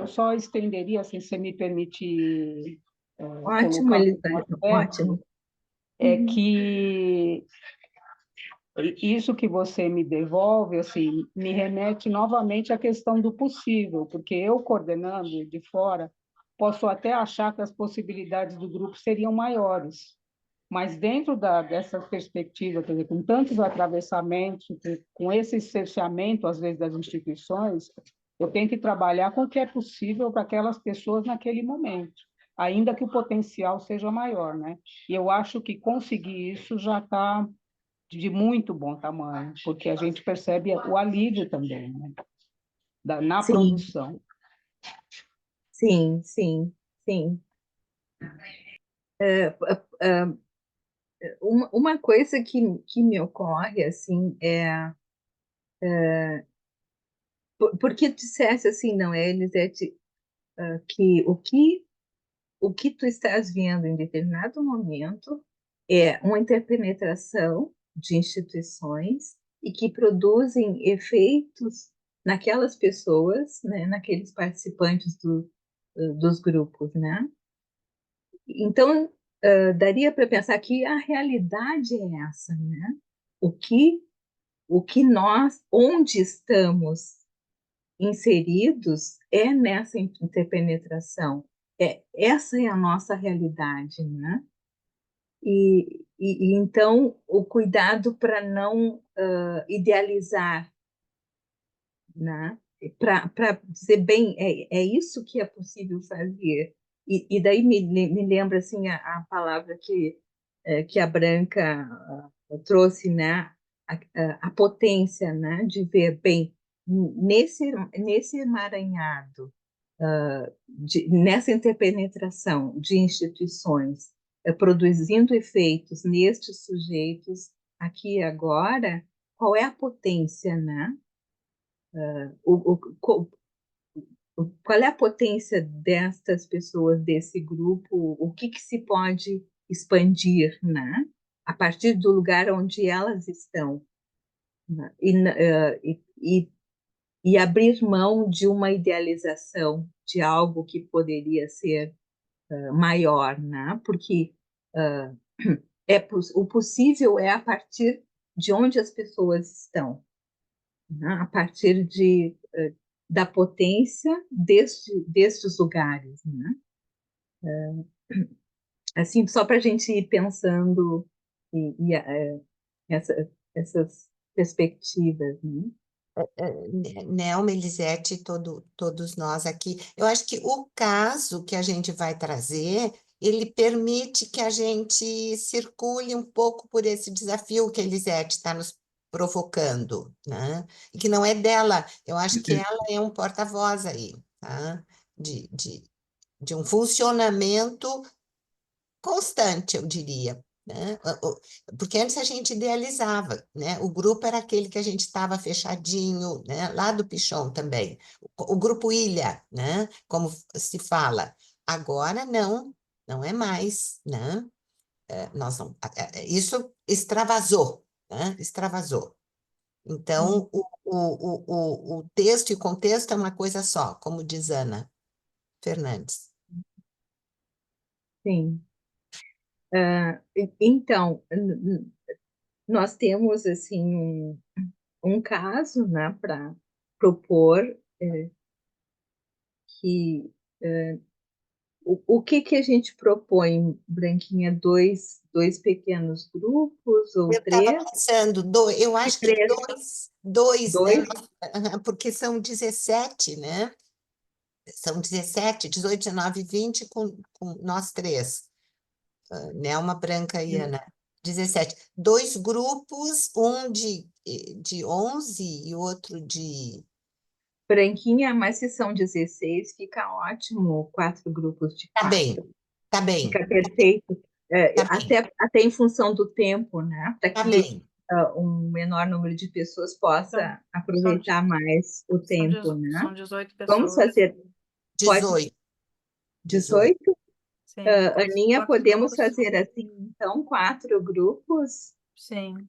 Speaker 6: só estenderia, assim, se você me permitir
Speaker 1: Ótimo,
Speaker 6: colocar um
Speaker 1: Elisângela,
Speaker 6: aspecto,
Speaker 1: ótimo.
Speaker 6: que isso que você me devolve, assim, me remete novamente à questão do possível, porque eu coordenando de fora, posso até achar que as possibilidades do grupo seriam maiores, mas dentro dessa perspectiva, quer dizer, com tantos atravessamentos, com esse cerceamento, às vezes, das instituições, eu tenho que trabalhar com o que é possível para aquelas pessoas naquele momento, ainda que o potencial seja maior, né? E eu acho que conseguir isso já está de muito bom tamanho, porque a gente percebe o alívio também, né? Na
Speaker 1: Sim,
Speaker 6: produção.
Speaker 1: sim, sim, sim. Uma coisa que me ocorre, assim, porque dissesse assim, não é, Elisete, que o que tu estás vendo em determinado momento é uma interpenetração de instituições e que produzem efeitos naquelas pessoas, né, naqueles participantes dos grupos, né? Então, daria para pensar que a realidade é essa, né? O que, o que nós, onde estamos inseridos é nessa interpenetração. Essa é a nossa realidade, né? E então o cuidado para não idealizar, né? Para dizer bem, é isso que é possível fazer. E daí me lembra assim a palavra que a Branca trouxe, né? a potência, né, de ver, bem, nesse emaranhado, nessa interpenetração de instituições, produzindo efeitos nestes sujeitos aqui e agora, qual é a potência, né? Qual é a potência destas pessoas, desse grupo? O que se pode expandir, né? A partir do lugar onde elas estão, né? E abrir mão de uma idealização de algo que poderia ser maior, né? Porque o possível é a partir de onde as pessoas estão, né? A partir da potência destes lugares, né? Assim, só para a gente ir pensando essas perspectivas, né?
Speaker 2: Nelma, Elisete, todos nós aqui. Eu acho que o caso que a gente vai trazer, ele permite que a gente circule um pouco por esse desafio que a Elisete está nos provocando, né? E que não é dela. Eu acho que ela é um porta-voz aí, tá? De um funcionamento constante, eu diria, né? Porque antes a gente idealizava, né? O grupo era aquele que a gente estava fechadinho, né? Lá do Pichon também. O grupo Ilha, né? Como se fala. Agora não é mais, né? Nós não, isso extravasou, né? Extravasou. Então, o texto e o contexto é uma coisa só, como diz Ana Fernandes.
Speaker 1: Sim. Então, nós temos assim um caso, né, para propor que o que a gente propõe, Branquinha? Dois pequenos grupos ou
Speaker 2: Eu estava
Speaker 1: três?
Speaker 2: pensando, eu acho que
Speaker 1: Três,
Speaker 2: dois, né?
Speaker 1: dois?
Speaker 2: Porque são 17, né? São 17, 18, 19 e 20 com nós três, Nelma, Branca e Ana. 17. Dois grupos, um de 11 e outro de...
Speaker 1: Branquinha, mas se são 16, fica ótimo, 4 grupos de
Speaker 2: Tá
Speaker 1: 4.
Speaker 2: bem, tá bem,
Speaker 1: Fica perfeito,
Speaker 2: tá bem,
Speaker 1: até em função do tempo, né? Para
Speaker 2: tá
Speaker 1: que
Speaker 2: bem.
Speaker 1: um menor número de pessoas
Speaker 3: São,
Speaker 1: possa
Speaker 3: são,
Speaker 1: aproveitar mais o tempo, né?
Speaker 3: são 18
Speaker 1: Vamos
Speaker 3: pessoas.
Speaker 1: fazer, pode
Speaker 2: 18, 18.
Speaker 1: 18?
Speaker 3: Sim,
Speaker 1: Aninha,
Speaker 3: quatro
Speaker 1: podemos
Speaker 3: grupos.
Speaker 1: fazer assim, então, 4 grupos?
Speaker 3: Sim.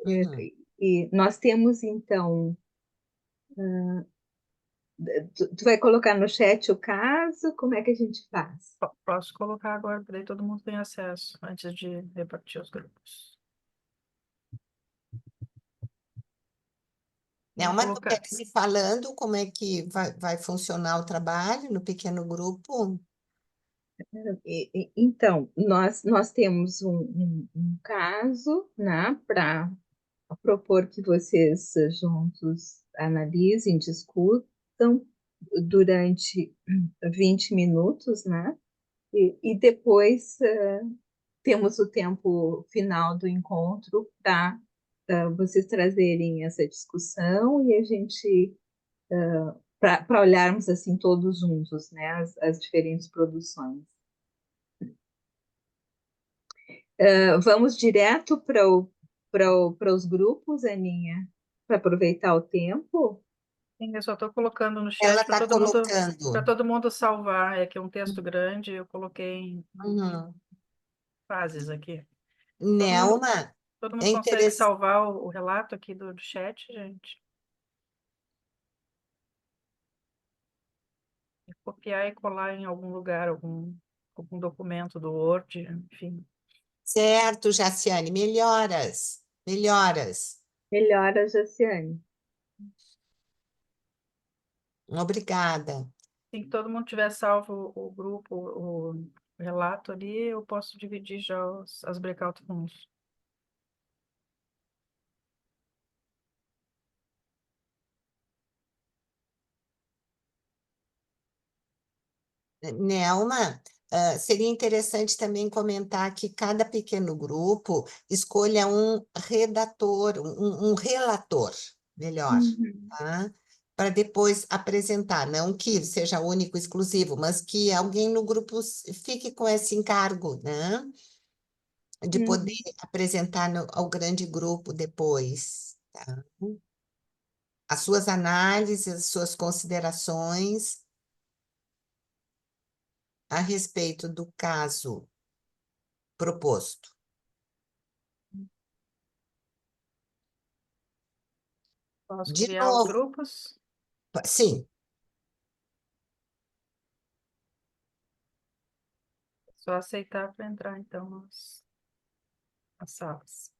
Speaker 2: Uhum.
Speaker 1: E nós temos, então, tu vai colocar no chat o caso? Como é que a gente faz?
Speaker 3: Posso colocar agora, para daí todo mundo tem acesso, antes de repartir os grupos. Vou
Speaker 2: Nelma, tu
Speaker 3: colocar.
Speaker 2: queres ir falando como é que vai funcionar o trabalho no pequeno grupo?
Speaker 1: Então, nós temos um caso, né, para propor que vocês juntos analisem, discutam durante 20 minutos, né? E depois temos o tempo final do encontro para vocês trazerem essa discussão e a gente para olharmos assim todos juntos, né, as diferentes produções. Vamos direto para os grupos, Aninha, para aproveitar o tempo.
Speaker 3: Sim, eu só estou colocando no
Speaker 2: Ela
Speaker 3: chat
Speaker 2: está
Speaker 3: para
Speaker 2: colocando.
Speaker 3: todo mundo salvar. É que é um texto grande, eu coloquei em
Speaker 2: Uhum.
Speaker 3: fases aqui.
Speaker 2: Nelma,
Speaker 3: Todo
Speaker 2: é
Speaker 3: mundo consegue
Speaker 2: interessante.
Speaker 3: salvar o relato aqui do chat, gente? E copiar e colar em algum lugar, algum documento do Word, enfim.
Speaker 2: Certo, Jaciane, melhoras, melhoras.
Speaker 1: Melhora, Jaciane.
Speaker 2: Obrigada.
Speaker 3: Assim que todo mundo tiver salvo o grupo, o relato ali, eu posso dividir já as breakout rooms.
Speaker 2: Nelma, seria interessante também comentar que cada pequeno grupo escolha um redator, um relator, melhor,
Speaker 1: Uhum.
Speaker 2: tá? Para depois apresentar, não que seja único, exclusivo, mas que alguém no grupo fique com esse encargo, né? De poder
Speaker 1: Uhum.
Speaker 2: apresentar ao grande grupo depois, tá? As suas análises, as suas considerações a respeito do caso proposto.
Speaker 3: Posso
Speaker 2: De
Speaker 3: criar os
Speaker 2: novo,
Speaker 3: grupos?
Speaker 2: sim,
Speaker 3: Só aceitar para entrar, então, nas salas.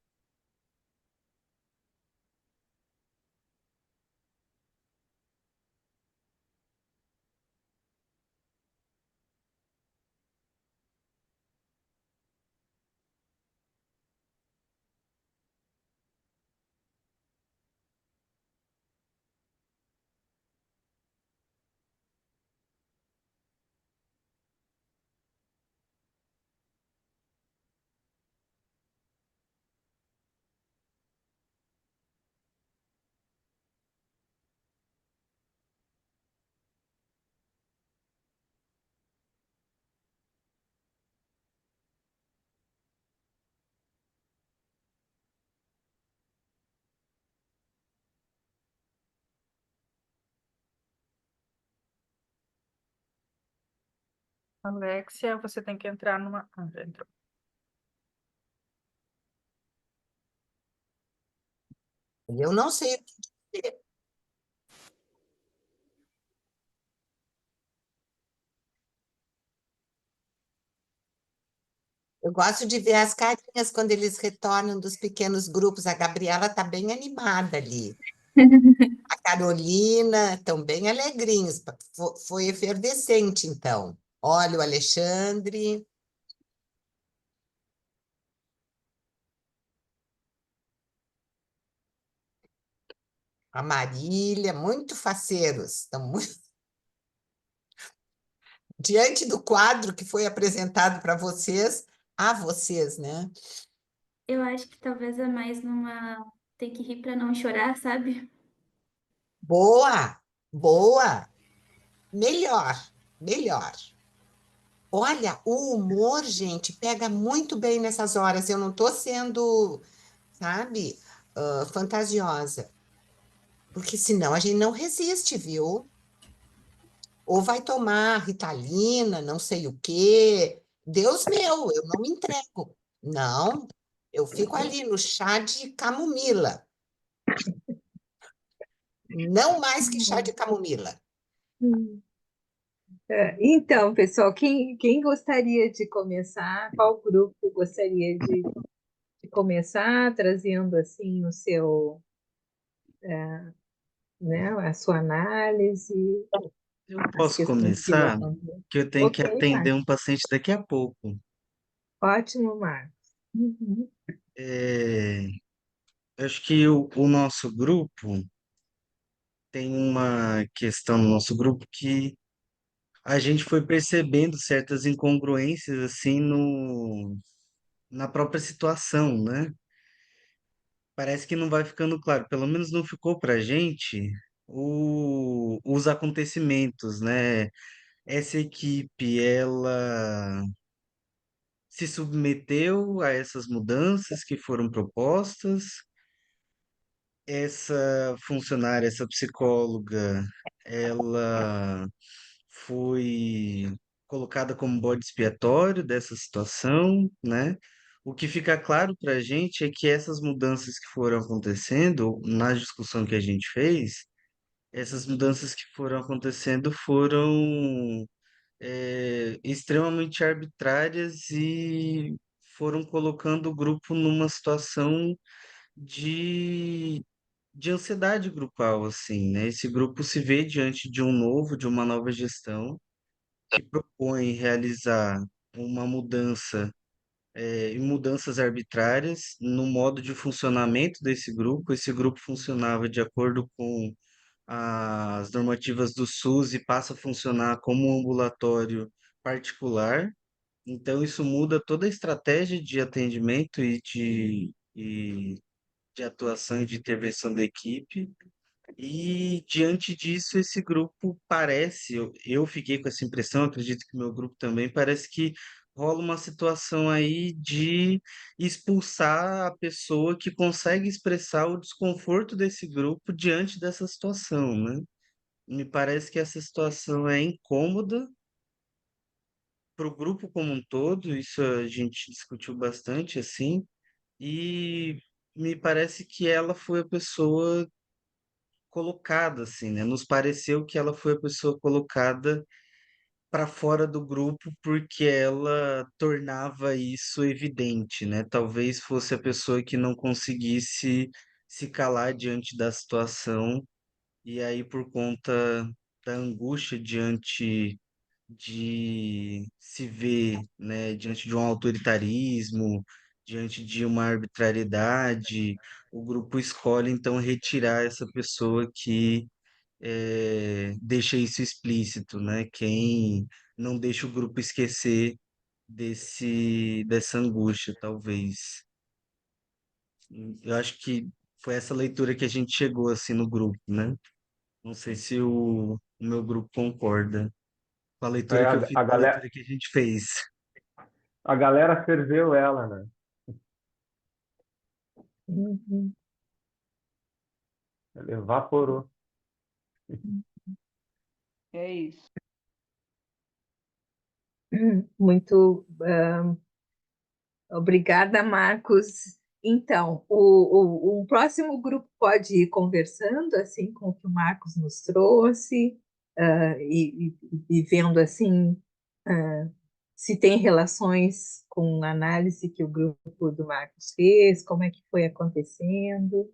Speaker 3: Alexia, você tem que entrar numa... Ah, já entrou.
Speaker 2: eu não sei o que dizer. Eu gosto de ver as carinhas quando eles retornam dos pequenos grupos. A Gabriela está bem animada ali. A Carolina estão bem alegrinhos. Foi efervescente, então. Olha o Alexandre, a Marília, muito faceiros. Estão muito... Diante do quadro que foi apresentado para vocês, a vocês, né?
Speaker 7: Eu acho que talvez é mais numa. Tem que rir pra não chorar, sabe?
Speaker 2: Boa, boa. Melhor, melhor. Olha, o humor, gente, pega muito bem nessas horas. Eu não estou sendo, sabe, fantasiosa. Porque senão a gente não resiste, viu? Ou vai tomar Ritalina, não sei o quê. Deus meu, eu não me entrego. Não, eu fico ali no chá de camomila. Não mais que chá de camomila.
Speaker 1: Uhum. Então, pessoal, quem gostaria de começar? Qual grupo gostaria de começar trazendo assim o seu, né, a sua análise,
Speaker 8: Eu
Speaker 1: as
Speaker 8: posso
Speaker 1: questões que
Speaker 8: começar,
Speaker 1: levantou?
Speaker 8: que eu tenho que
Speaker 1: Ok,
Speaker 8: atender
Speaker 1: Marcos.
Speaker 8: um paciente daqui a pouco.
Speaker 1: Ótimo, Marcos. Uhum.
Speaker 8: É, eu acho que o nosso grupo tem uma questão no nosso grupo que a gente foi percebendo certas incongruências assim na própria situação, né? Parece que não vai ficando claro, pelo menos não ficou para a gente os acontecimentos, né? Essa equipe, ela se submeteu a essas mudanças que foram propostas. Essa funcionária, essa psicóloga, ela foi colocada como bode expiatório dessa situação, né? O que fica claro para a gente é que essas mudanças que foram acontecendo, na discussão que a gente fez, essas mudanças que foram acontecendo foram extremamente arbitrárias e foram colocando o grupo numa situação de, de ansiedade grupal, assim, né? Esse grupo se vê diante de uma nova gestão que propõe realizar uma mudança, e mudanças arbitrárias no modo de funcionamento desse grupo. Esse grupo funcionava de acordo com as normativas do SUS e passa a funcionar como um ambulatório particular, Então, isso muda toda a estratégia de atendimento de atuação e de intervenção da equipe. E, diante disso, esse grupo parece, eu fiquei com essa impressão, acredito que meu grupo também, parece que rola uma situação aí de expulsar a pessoa que consegue expressar o desconforto desse grupo diante dessa situação, né? Me parece que essa situação é incômoda para o grupo como um todo, isso a gente discutiu bastante, assim, e me parece que ela foi a pessoa colocada, assim, né? Nos pareceu que ela foi a pessoa colocada para fora do grupo porque ela tornava isso evidente, né? Talvez fosse a pessoa que não conseguisse se calar diante da situação, e aí, por conta da angústia diante de se ver, né, diante de um autoritarismo, diante de uma arbitrariedade, o grupo escolhe então retirar essa pessoa que deixa isso explícito, né? Quem não deixa o grupo esquecer dessa angústia, talvez. Eu acho que foi essa leitura que a gente chegou assim no grupo, né? Não sei se o meu grupo concorda com a leitura
Speaker 9: Aí
Speaker 8: que eu fiz, com a leitura que a gente fez.
Speaker 9: a galera ferveu ela, né?
Speaker 1: Uhum.
Speaker 9: Ela evaporou.
Speaker 6: É isso.
Speaker 1: Muito obrigada, Marcos. Então, o próximo grupo pode ir conversando assim com o que o Marcos nos trouxe, e vendo assim se tem relações com a análise que o grupo do Marcos fez, como é que foi acontecendo.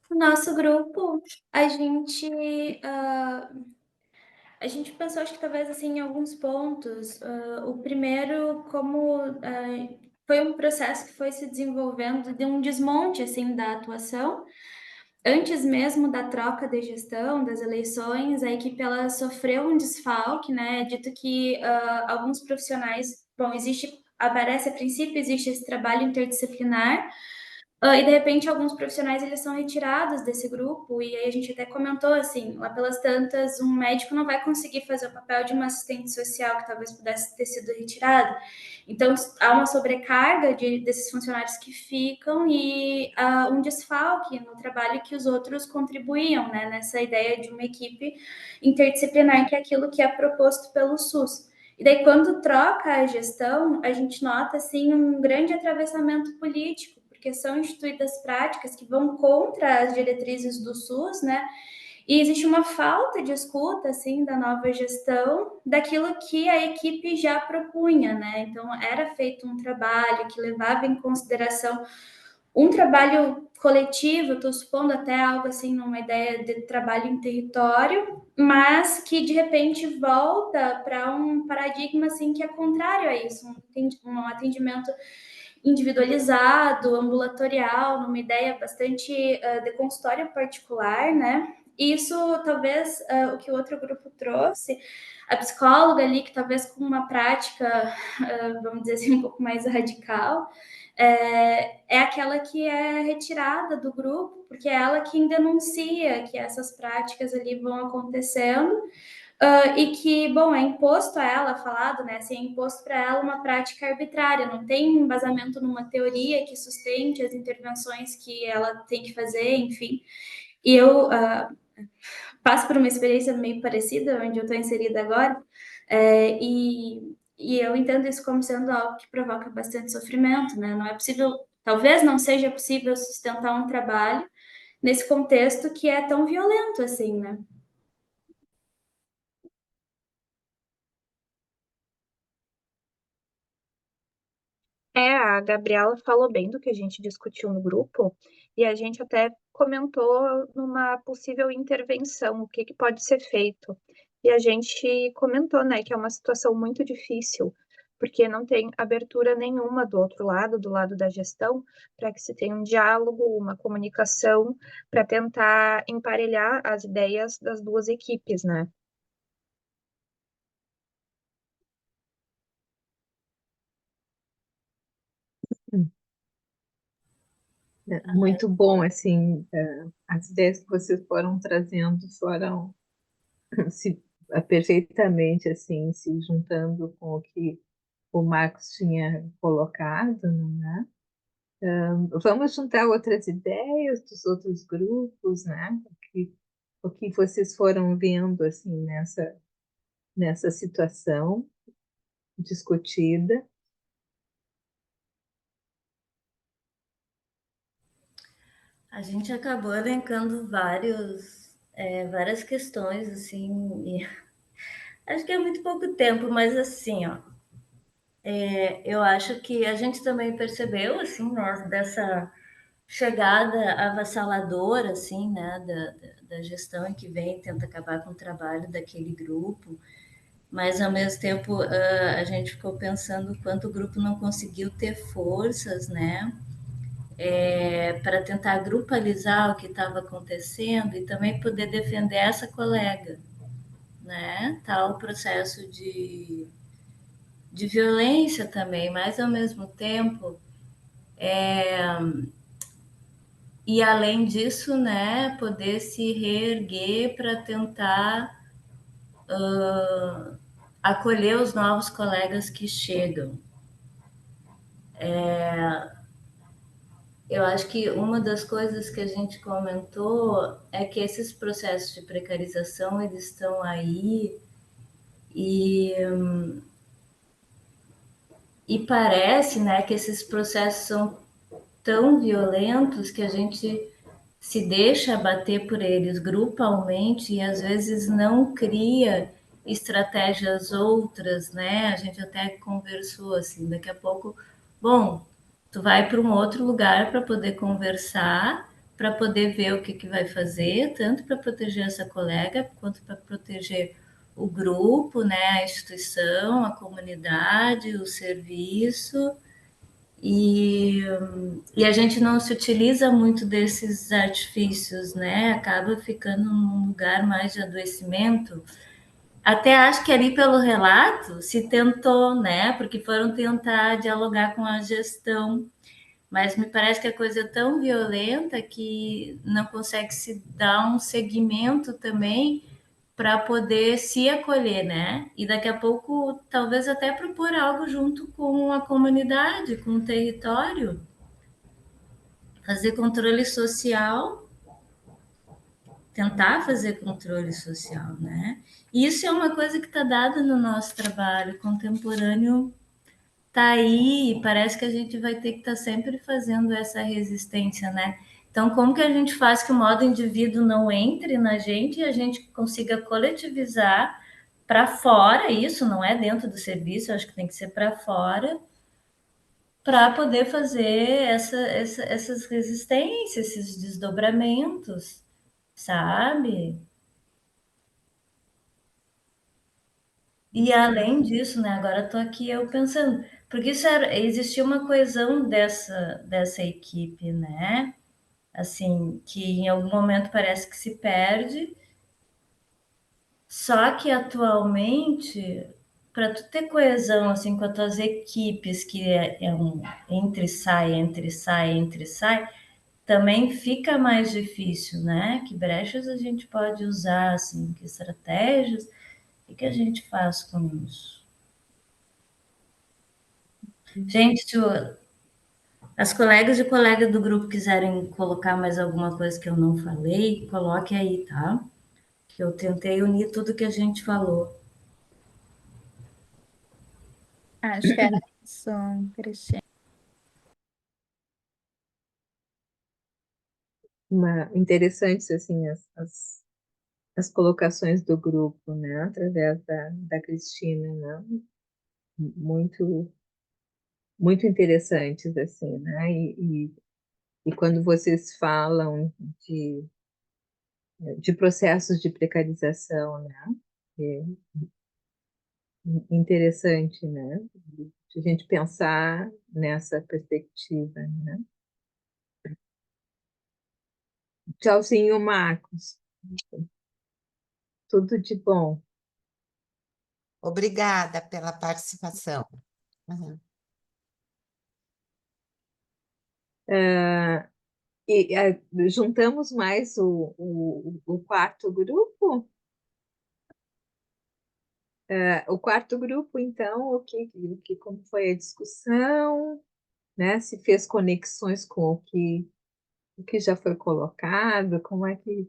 Speaker 7: O nosso grupo, a gente, ah, a gente pensou, acho que talvez assim, em alguns pontos. O primeiro, como foi um processo que foi se desenvolvendo de um desmonte assim da atuação. Antes mesmo da troca de gestão, das eleições, a equipe ela sofreu um desfalque, né? É dito que alguns profissionais, bom, aparece a princípio, existe esse trabalho interdisciplinar, e de repente alguns profissionais eles são retirados desse grupo, e aí a gente até comentou assim, lá pelas tantas, um médico não vai conseguir fazer o papel de uma assistente social que talvez pudesse ter sido retirado. Então há uma sobrecarga desses funcionários que ficam e um desfalque no trabalho que os outros contribuíam, né, nessa ideia de uma equipe interdisciplinar, que é aquilo que é proposto pelo SUS. E daí, quando troca a gestão, a gente nota assim um grande atravessamento político, porque são instituídas práticas que vão contra as diretrizes do SUS, né? E existe uma falta de escuta, assim, da nova gestão, daquilo que a equipe já propunha, né? Então, era feito um trabalho que levava em consideração um trabalho coletivo, estou supondo até algo assim, numa ideia de trabalho em território, mas que de repente volta para um paradigma assim que é contrário a isso, um atendimento individualizado, ambulatorial, numa ideia bastante de consultório particular, né? Isso talvez o que o outro grupo trouxe, a psicóloga ali que talvez com uma prática, vamos dizer assim, um pouco mais radical, é aquela que é retirada do grupo, porque é ela quem denuncia que essas práticas ali vão acontecendo, e que, bom, é imposto a ela, falado, né? Assim, é imposto para ela uma prática arbitrária, não tem embasamento numa teoria que sustente as intervenções que ela tem que fazer, enfim. E eu passo por uma experiência meio parecida, onde eu estou inserida agora, e eu entendo isso como sendo algo que provoca bastante sofrimento, né? Não é possível, talvez não seja possível sustentar um trabalho nesse contexto que é tão violento assim, né?
Speaker 10: A Gabriela falou bem do que a gente discutiu no grupo, e a gente até comentou numa possível intervenção, o que que pode ser feito. E a gente comentou, né, que é uma situação muito difícil, porque não tem abertura nenhuma do outro lado, do lado da gestão, para que se tenha um diálogo, uma comunicação, para tentar emparelhar as ideias das duas equipes, né?
Speaker 1: Muito bom, assim, as ideias que vocês foram trazendo foram se, perfeitamente, assim, se juntando com o que o Marcos tinha colocado, não é? Vamos juntar outras ideias dos outros grupos, né? O que vocês foram vendo, assim, nessa situação discutida.
Speaker 4: A gente acabou elencando várias questões, assim, e acho que é muito pouco tempo, mas assim, ó, eu acho que a gente também percebeu, assim, nós, dessa chegada avassaladora, assim, né, da gestão que vem e tenta acabar com o trabalho daquele grupo, mas ao mesmo tempo a gente ficou pensando quanto o grupo não conseguiu ter forças, né, para tentar grupalizar o que estava acontecendo e também poder defender essa colega, né, tal processo de violência também, mas ao mesmo tempo e além disso, né, poder se reerguer para tentar acolher os novos colegas que chegam. Eu acho que uma das coisas que a gente comentou é que esses processos de precarização eles estão aí e, e parece, né, que esses processos são tão violentos que a gente se deixa abater por eles grupalmente e às vezes não cria estratégias outras, né? A gente até conversou assim, daqui a pouco, bom, tu vai para um outro lugar para poder conversar, para poder ver o que que vai fazer, tanto para proteger essa colega quanto para proteger o grupo, né, a instituição, a comunidade, o serviço. E a gente não se utiliza muito desses artifícios, né? Acaba ficando num lugar mais de adoecimento. Até acho que ali pelo relato se tentou, né? Porque foram tentar dialogar com a gestão, mas me parece que a coisa é tão violenta que não consegue se dar um segmento também para poder se acolher, né? E daqui a pouco, talvez até propor algo junto com a comunidade, com o território, fazer controle social, tentar fazer controle social, né? E isso é uma coisa que está dada no nosso trabalho contemporâneo, está aí e parece que a gente vai ter que estar sempre fazendo essa resistência, né? Então, como que a gente faz que o modo indivíduo não entre na gente e a gente consiga coletivizar para fora, isso não é dentro do serviço, acho que tem que ser para fora, para poder fazer essas resistências, esses desdobramentos, sabe? E além disso, né, agora estou aqui eu pensando, porque existia uma coesão dessa equipe, né? Assim, que em algum momento parece que se perde, só que atualmente, para tu ter coesão assim com as tuas equipes, que é um entre sai, entre sai, entre sai, também fica mais difícil, né? Que brechas a gente pode usar, assim, que estratégias, o que a gente faz com isso? Gente, se as colegas e colegas do grupo quiserem colocar mais alguma coisa que eu não falei, coloque aí, tá? Que eu tentei unir tudo que a gente falou.
Speaker 10: Acho que era isso, Cristiane.
Speaker 1: Interessantes, assim, as colocações do grupo, né? Através da Cristina, né? Muito, muito interessantes, assim, né? E quando vocês falam de processos de precarização, né? É interessante, né? De a gente pensar nessa perspectiva, né? Tchauzinho, Marcos. Tudo de bom.
Speaker 2: Obrigada pela participação. Uhum.
Speaker 1: E juntamos mais o quarto grupo? O quarto grupo, então, como foi a discussão, né? Se fez conexões com o que já foi colocado, como é que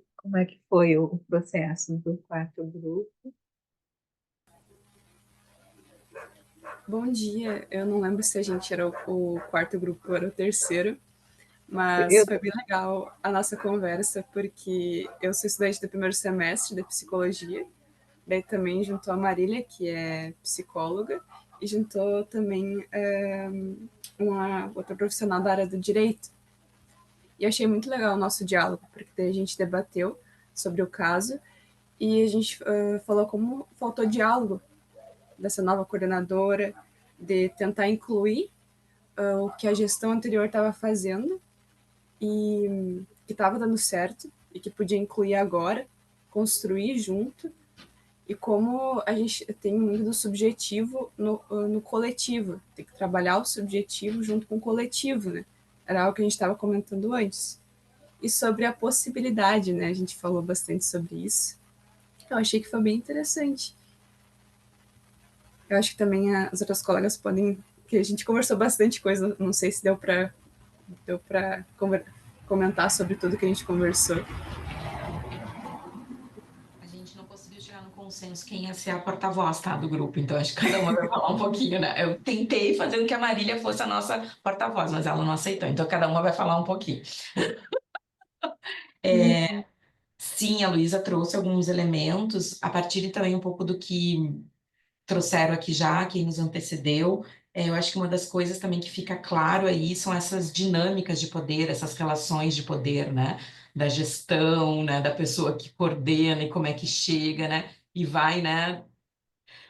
Speaker 1: foi o processo do quarto grupo?
Speaker 11: Bom dia, eu não lembro se a gente era o quarto grupo ou era o terceiro, mas
Speaker 1: Eu,
Speaker 11: foi bem legal a nossa conversa, porque eu sou estudante do primeiro semestre de psicologia, daí também juntou a Marília, que é psicóloga, e juntou também uma outra profissional da área do direito. E achei muito legal o nosso diálogo, porque daí a gente debateu sobre o caso e a gente falou como faltou diálogo dessa nova coordenadora, de tentar incluir o que a gestão anterior estava fazendo e que estava dando certo e que podia incluir agora, construir junto, e como a gente tem muito do subjetivo no coletivo, tem que trabalhar o subjetivo junto com o coletivo, né? Era algo que a gente estava comentando antes. E sobre a possibilidade, né? A gente falou bastante sobre isso. Eu achei que foi bem interessante. Eu acho que também as outras colegas podem, que a gente conversou bastante coisa, não sei se deu para comentar sobre tudo que a gente conversou.
Speaker 12: A gente não conseguiu chegar no consenso quem ia ser a porta-voz, tá, do grupo, então acho que cada uma vai falar um pouquinho, né? Eu tentei fazer com que a Marília fosse a nossa porta-voz, mas ela não aceitou, então cada uma vai falar um pouquinho. Sim, a Luísa trouxe alguns elementos, a partir também um pouco do que trouxeram aqui já, quem nos antecedeu. Eu acho que uma das coisas também que fica claro aí são essas dinâmicas de poder, essas relações de poder, né? Da gestão, né? Da pessoa que coordena e como é que chega, né? E vai, né?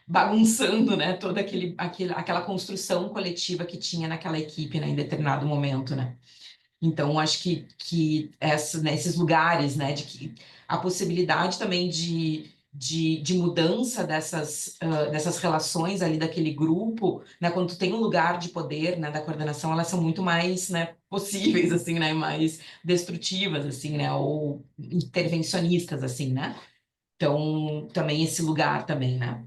Speaker 12: Bagunçando, né? Toda aquela construção coletiva que tinha naquela equipe, né? Em determinado momento, né? Então, acho que né, esses lugares, né, de que a possibilidade também de mudança dessas relações ali daquele grupo, né, quando tu tem um lugar de poder, né, da coordenação, elas são muito mais, né, possíveis, assim, né, mais destrutivas, assim, né, ou intervencionistas, assim, né? Então, também esse lugar também, né?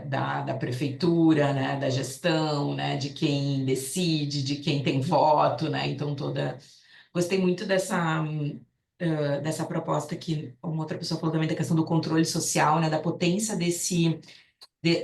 Speaker 12: Da prefeitura, né? Da gestão, né? De quem decide, de quem tem voto, né? Então, Gostei muito dessa proposta que uma outra pessoa falou também da questão do controle social, né? Da potência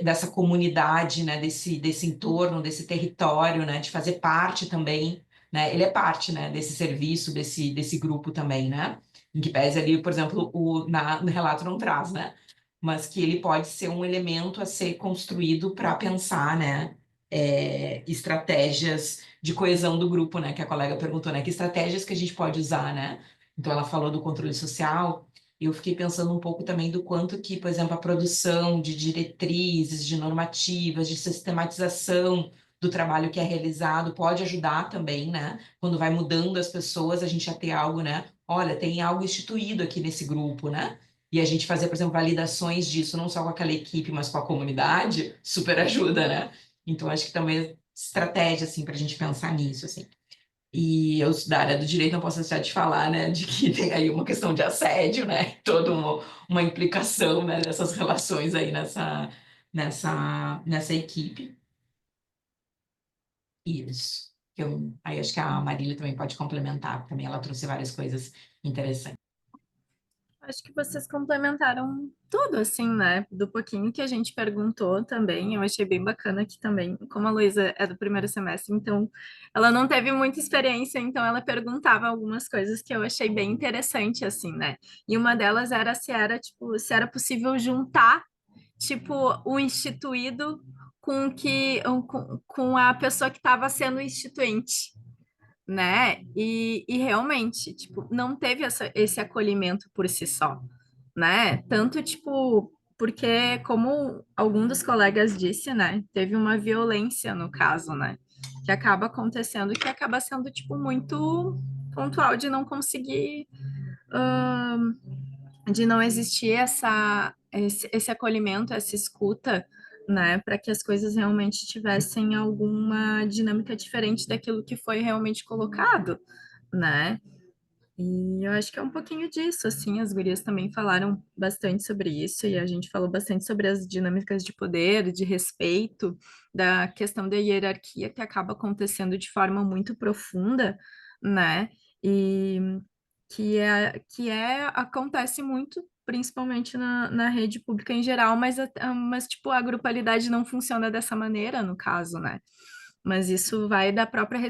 Speaker 12: dessa comunidade, né? Desse entorno, desse território, né? De fazer parte também, né? Ele é parte, né? Desse serviço, desse grupo também, né? Em que pese ali, por exemplo, no relato não traz, né? Mas que ele pode ser um elemento a ser construído para pensar, né? Estratégias de coesão do grupo, né? Que a colega perguntou, né? Que estratégias que a gente pode usar, né? Então ela falou do controle social. E eu fiquei pensando um pouco também do quanto que, por exemplo, a produção de diretrizes, de normativas, de sistematização do trabalho que é realizado pode ajudar também, né? Quando vai mudando as pessoas, a gente já ter algo, né? Olha, tem algo instituído aqui nesse grupo, né? E a gente fazer, por exemplo, validações disso, não só com aquela equipe, mas com a comunidade, super ajuda, né? Então, acho que também estratégia, assim, para a gente pensar nisso, assim. E eu, da área do direito, não posso deixar de falar, né, de que tem aí uma questão de assédio, né, toda uma implicação, né, dessas relações aí nessa equipe. Isso. Aí acho que a Marília também pode complementar, também ela trouxe várias coisas interessantes.
Speaker 3: Acho que vocês complementaram tudo, assim, né? Do pouquinho que a gente perguntou também. Eu achei bem bacana que também, como a Luísa é do primeiro semestre, então ela não teve muita experiência, então ela perguntava algumas coisas que eu achei bem interessante, assim, né? E uma delas era tipo, se era possível juntar, tipo, o instituído com a pessoa que estava sendo instituinte, né? E realmente, tipo, não teve esse acolhimento por si só, né? Tanto, tipo, porque, como algum dos colegas disse, né? Teve uma violência no caso, né? Que acaba acontecendo, que acaba sendo, tipo, muito pontual de não conseguir, de não existir esse acolhimento, essa escuta, né, para que as coisas realmente tivessem alguma dinâmica diferente daquilo que foi realmente colocado, né? E eu acho que é um pouquinho disso, assim, as gurias também falaram bastante sobre isso, e a gente falou bastante sobre as dinâmicas de poder, de respeito, da questão da hierarquia que acaba acontecendo de forma muito profunda, né? E acontece muito, principalmente na rede pública em geral, mas tipo, a grupalidade não funciona dessa maneira, no caso, né? Mas isso vai da própria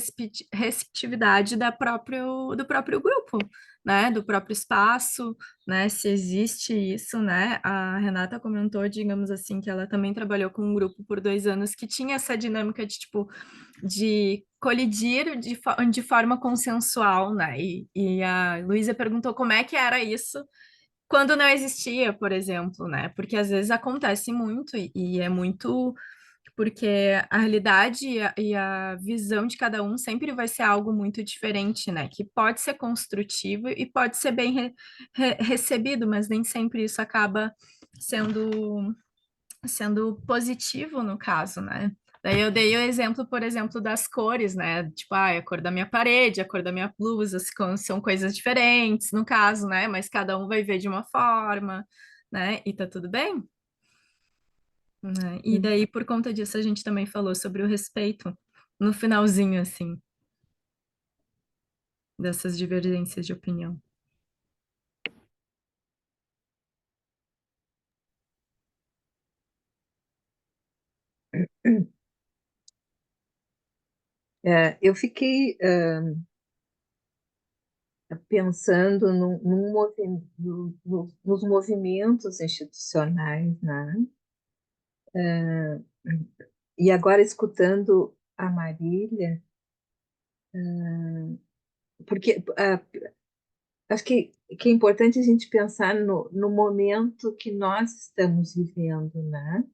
Speaker 3: receptividade do próprio grupo, né? Do próprio espaço, né? Se existe isso, né? A Renata comentou, digamos assim, que ela também trabalhou com um grupo por 2 anos que tinha essa dinâmica de, tipo, de colidir de forma consensual, né? E a Luísa perguntou como é que era isso quando não existia, por exemplo, né? Porque às vezes acontece muito e é muito porque a realidade e a visão de cada um sempre vai ser algo muito diferente, né? Que pode ser construtivo e pode ser bem recebido, mas nem sempre isso acaba sendo positivo no caso, né? Daí eu dei o exemplo, por exemplo, das cores, né? Tipo, a cor da minha parede, a cor da minha blusa, são coisas diferentes, no caso, né? Mas cada um vai ver de uma forma, né? E tá tudo bem, né? E daí, por conta disso, a gente também falou sobre o respeito no finalzinho, assim, dessas divergências de opinião.
Speaker 1: Eu fiquei pensando nos movimentos institucionais, né? E agora escutando a Marília, porque acho que é importante a gente pensar no momento que nós estamos vivendo, né?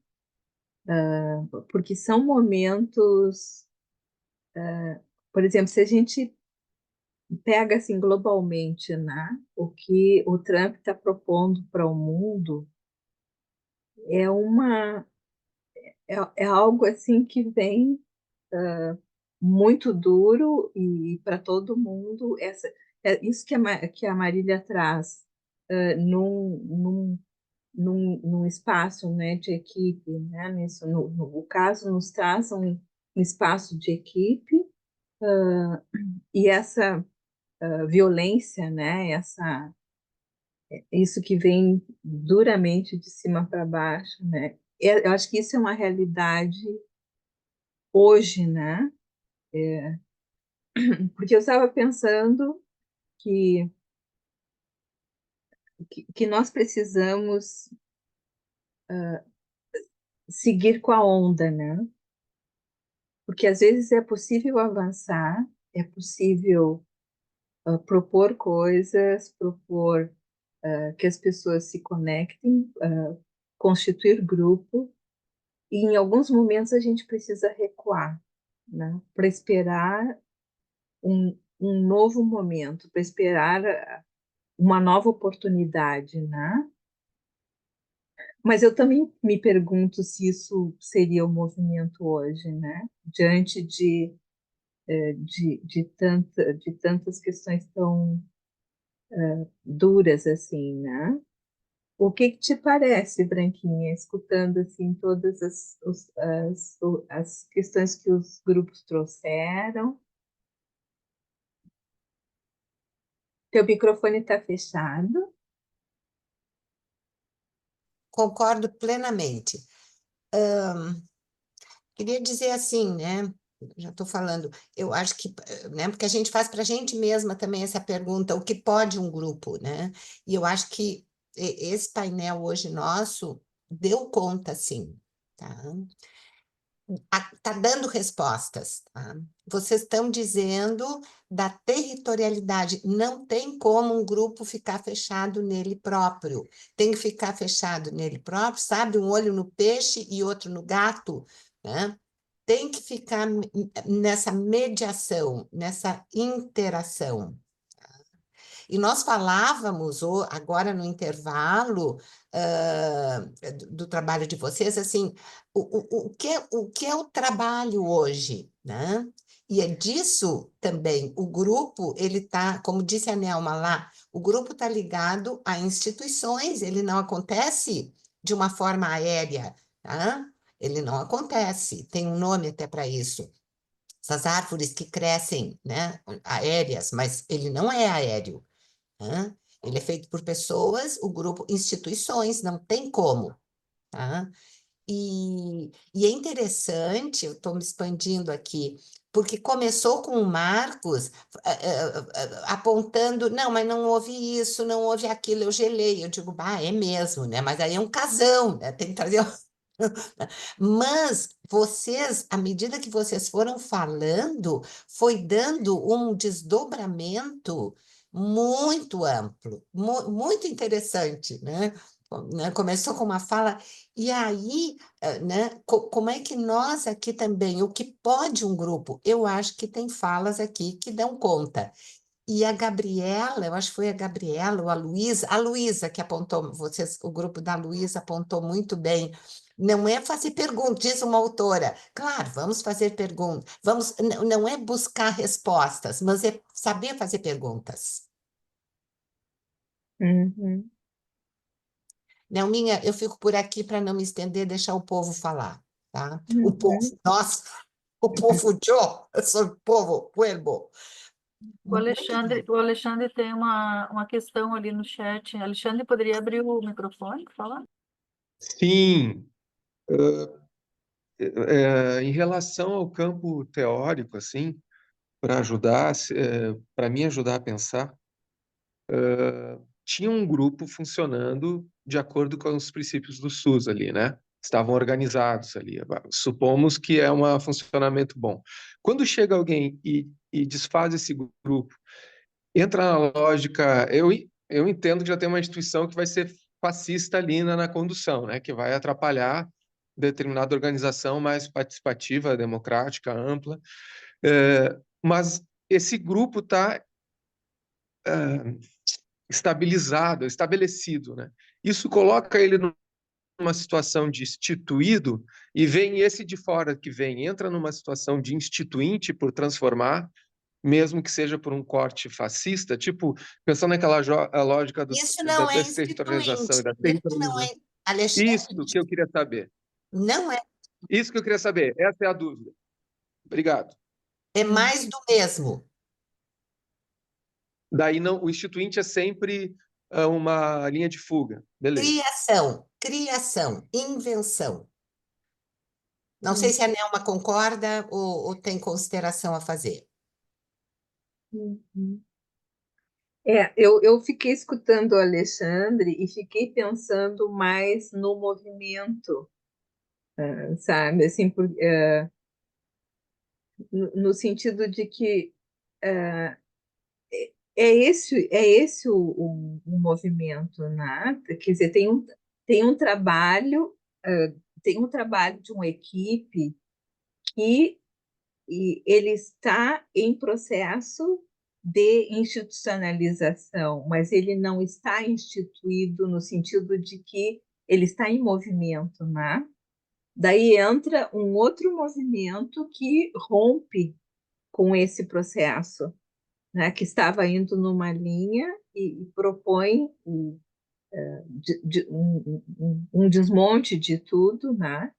Speaker 1: Porque são momentos, por exemplo, se a gente pega assim globalmente, né? O que o Trump está propondo para o mundo é uma é algo assim que vem muito duro e para todo mundo é isso que a Marília traz num espaço, né, de equipe, né? Nisso, no caso nos traz um espaço de equipe e essa violência, né? Isso que vem duramente de cima para baixo, né? Eu acho que isso é uma realidade hoje, né? Porque eu estava pensando que, que nós precisamos seguir com a onda, né? Porque às vezes é possível avançar, é possível propor coisas, propor que as pessoas se conectem, constituir grupo, e em alguns momentos a gente precisa recuar, né? Para esperar um novo momento, para esperar uma nova oportunidade, né? Mas eu também me pergunto se isso seria o movimento hoje, né? Diante de tantas questões tão duras assim, né? O que te parece, Branquinha, escutando assim todas as questões que os grupos trouxeram? Teu microfone está fechado.
Speaker 2: Concordo plenamente. Queria dizer assim, né? Já estou falando, eu acho que, né? Porque a gente faz para a gente mesma também essa pergunta, o que pode um grupo, né? E eu acho que esse painel hoje nosso deu conta, sim, tá? Está dando respostas, tá? Vocês estão dizendo da territorialidade. Não tem como um grupo ficar fechado nele próprio. Tem que ficar fechado nele próprio, sabe? Um olho no peixe e outro no gato, né? Tem que ficar nessa mediação, nessa interação. E nós falávamos agora no intervalo do trabalho de vocês, assim, o que é o trabalho hoje, né? E é disso também, o grupo, ele está, como disse a Nelma lá, o grupo está ligado a instituições, ele não acontece de uma forma aérea, tá? Ele não acontece, tem um nome até para isso. Essas árvores que crescem, né, aéreas, mas ele não é aéreo, né? Ele é feito por pessoas, o grupo, instituições, não tem como, tá? E é interessante, eu estou me expandindo aqui, porque começou com o Marcos apontando, não, mas não houve isso, não houve aquilo, eu gelei. Eu digo, bah, é mesmo, né? Mas aí é um casão, né? Tem que trazer. Mas vocês, à medida que vocês foram falando, foi dando um desdobramento muito amplo, muito interessante, né? Começou com uma fala, e aí, né, como é que nós aqui também, o que pode um grupo? Eu acho que tem falas aqui que dão conta. E a Gabriela, eu acho que foi a Gabriela ou a Luísa que apontou, vocês, o grupo da Luísa apontou muito bem. Não é fazer perguntas, diz uma autora. Claro, vamos fazer perguntas. Não é buscar respostas, mas é saber fazer perguntas.
Speaker 1: Uhum.
Speaker 2: Nelminha, eu fico por aqui para não me estender, deixar o povo falar, tá? O povo,
Speaker 1: Uhum.
Speaker 2: nossa, o povo, eu sou o povo, pueblo.
Speaker 3: O Alexandre tem uma questão ali no chat. Alexandre, poderia abrir o microfone para falar?
Speaker 13: Sim, em relação ao campo teórico, assim, para ajudar, para me ajudar a pensar, tinha um grupo funcionando de acordo com os princípios do SUS ali, né? Estavam organizados ali. Supomos que é um funcionamento bom. Quando chega alguém e desfaz esse grupo, entra na lógica. Eu entendo que já tem uma instituição que vai ser fascista ali na condução, né? Que vai atrapalhar determinada organização mais participativa, democrática, ampla. Mas esse grupo está estabilizado, estabelecido, né? Isso coloca ele numa situação de instituído e vem esse de fora que vem, entra numa situação de instituinte por transformar, mesmo que seja por um corte fascista, tipo, pensando naquela a lógica
Speaker 2: Isso
Speaker 13: da
Speaker 2: não é
Speaker 13: desterritorialização
Speaker 2: instituinte.
Speaker 13: e da
Speaker 2: Isso não
Speaker 13: territorialização.
Speaker 2: é, Alexandre,
Speaker 13: Isso que eu queria saber.
Speaker 2: não é.
Speaker 13: Isso que eu queria saber. Essa é a dúvida. Obrigado.
Speaker 2: É mais do mesmo.
Speaker 13: Daí não, o instituinte é sempre uma linha de fuga. Beleza.
Speaker 2: Criação, invenção. Não sei se a Nelma concorda ou tem consideração a fazer.
Speaker 1: Uhum. Eu fiquei escutando o Alexandre e fiquei pensando mais no movimento, sabe? Assim, no sentido de que é esse o movimento, né? Quer dizer, tem um trabalho, tem um trabalho de uma equipe que ele está em processo de institucionalização, mas ele não está instituído no sentido de que ele está em movimento, né? Daí entra um outro movimento que rompe com esse processo, né? Que estava indo numa linha e propõe um desmonte de tudo, né?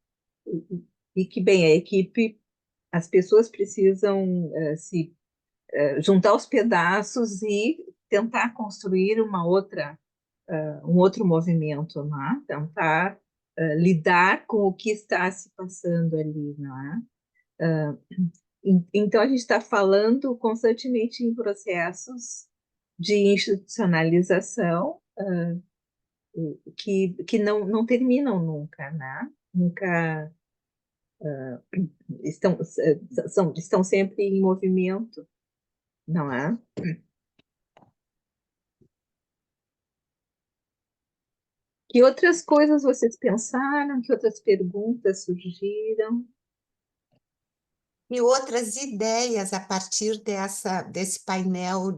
Speaker 1: E que, bem, a equipe, as pessoas precisam se juntar os pedaços e tentar construir um outro movimento, né? Tentar lidar com o que está se passando ali, né? Então, a gente está falando constantemente em processos de institucionalização que não terminam nunca, né? Nunca estão sempre em movimento, não é? Que outras coisas vocês pensaram? Que outras perguntas surgiram?
Speaker 2: E outras ideias a partir desse painel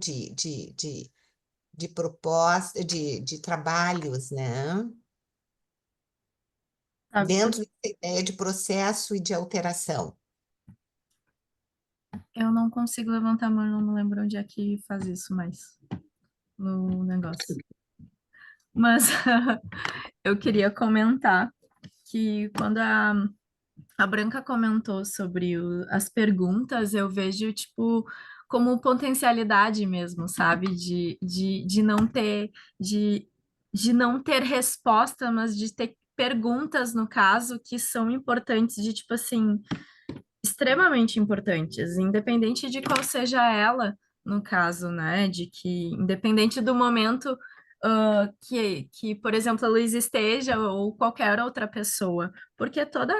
Speaker 2: de proposta, de trabalhos, né?
Speaker 3: Tá,
Speaker 2: Dentro dessa ideia de processo e de alteração.
Speaker 3: eu não consigo levantar a mão, não me lembro onde é que faz isso mais no negócio. Mas eu queria comentar que quando a Branca comentou sobre as perguntas, eu vejo, tipo, como potencialidade mesmo, sabe? De não ter, de não ter resposta, mas de ter perguntas, no caso, que são importantes, de, tipo assim, extremamente importantes, independente de qual seja ela, no caso, né? De que, independente do momento por exemplo, a Luísa esteja ou qualquer outra pessoa, porque tudo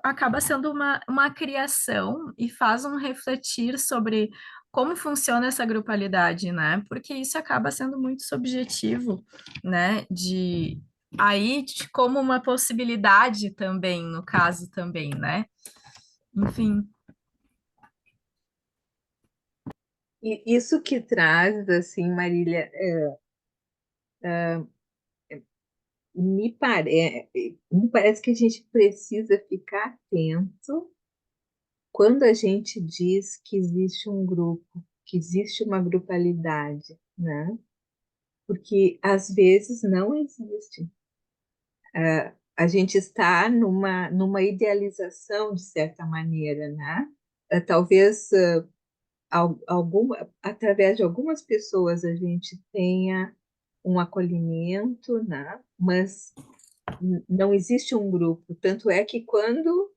Speaker 3: acaba sendo uma criação e faz um refletir sobre como funciona essa grupalidade, né? Porque isso acaba sendo muito subjetivo, né? Como uma possibilidade também, no caso também, né? Enfim,
Speaker 1: E isso que traz, assim, Marília, me parece que a gente precisa ficar atento quando a gente diz que existe um grupo, que existe uma grupalidade, né? Porque às vezes não existe. A gente está numa idealização, de certa maneira, né? Talvez através de algumas pessoas a gente tenha um acolhimento, né? Mas não existe um grupo. Tanto é que quando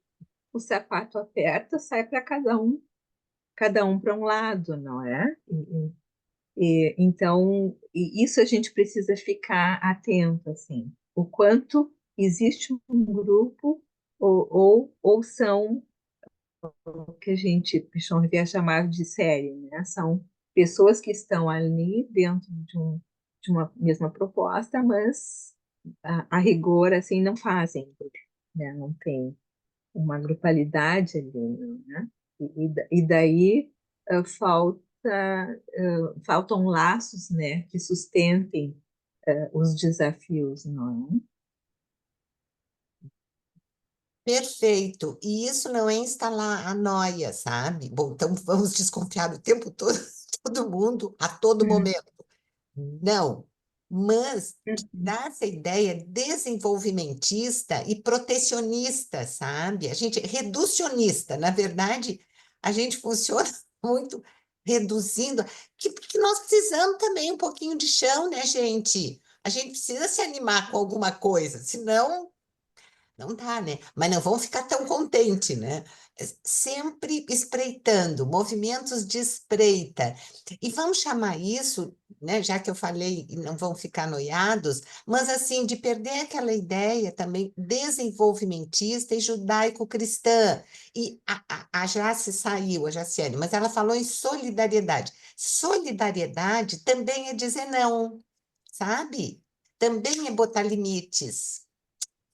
Speaker 1: o sapato aperta, sai para cada um para um lado, não é? Então, isso a gente precisa ficar atento, assim, o quanto existe um grupo ou são o que a gente, Pichon devia chamar de série, né? São pessoas que estão ali dentro de uma mesma proposta, mas a rigor, assim, não fazem, né? Não tem uma grupalidade ali, né? E daí faltam laços, né, que sustentem os desafios, não é?
Speaker 2: Perfeito. E isso não é instalar a noia, sabe? Bom, então vamos desconfiar o tempo todo, todo mundo, a todo momento. Não. Mas dá essa ideia desenvolvimentista e protecionista, sabe? A gente reducionista, na verdade, a gente funciona muito reduzindo, porque nós precisamos também um pouquinho de chão, né, gente? A gente precisa se animar com alguma coisa, senão não dá, né? Mas não vão ficar tão contentes, né? Sempre espreitando, movimentos de espreita. E vamos chamar isso, né? Já que eu falei, e não vão ficar noiados, mas assim, de perder aquela ideia também desenvolvimentista e judaico-cristã. E a Jace saiu, a Jaciane, mas ela falou em solidariedade. Solidariedade também é dizer não, sabe? Também é botar limites.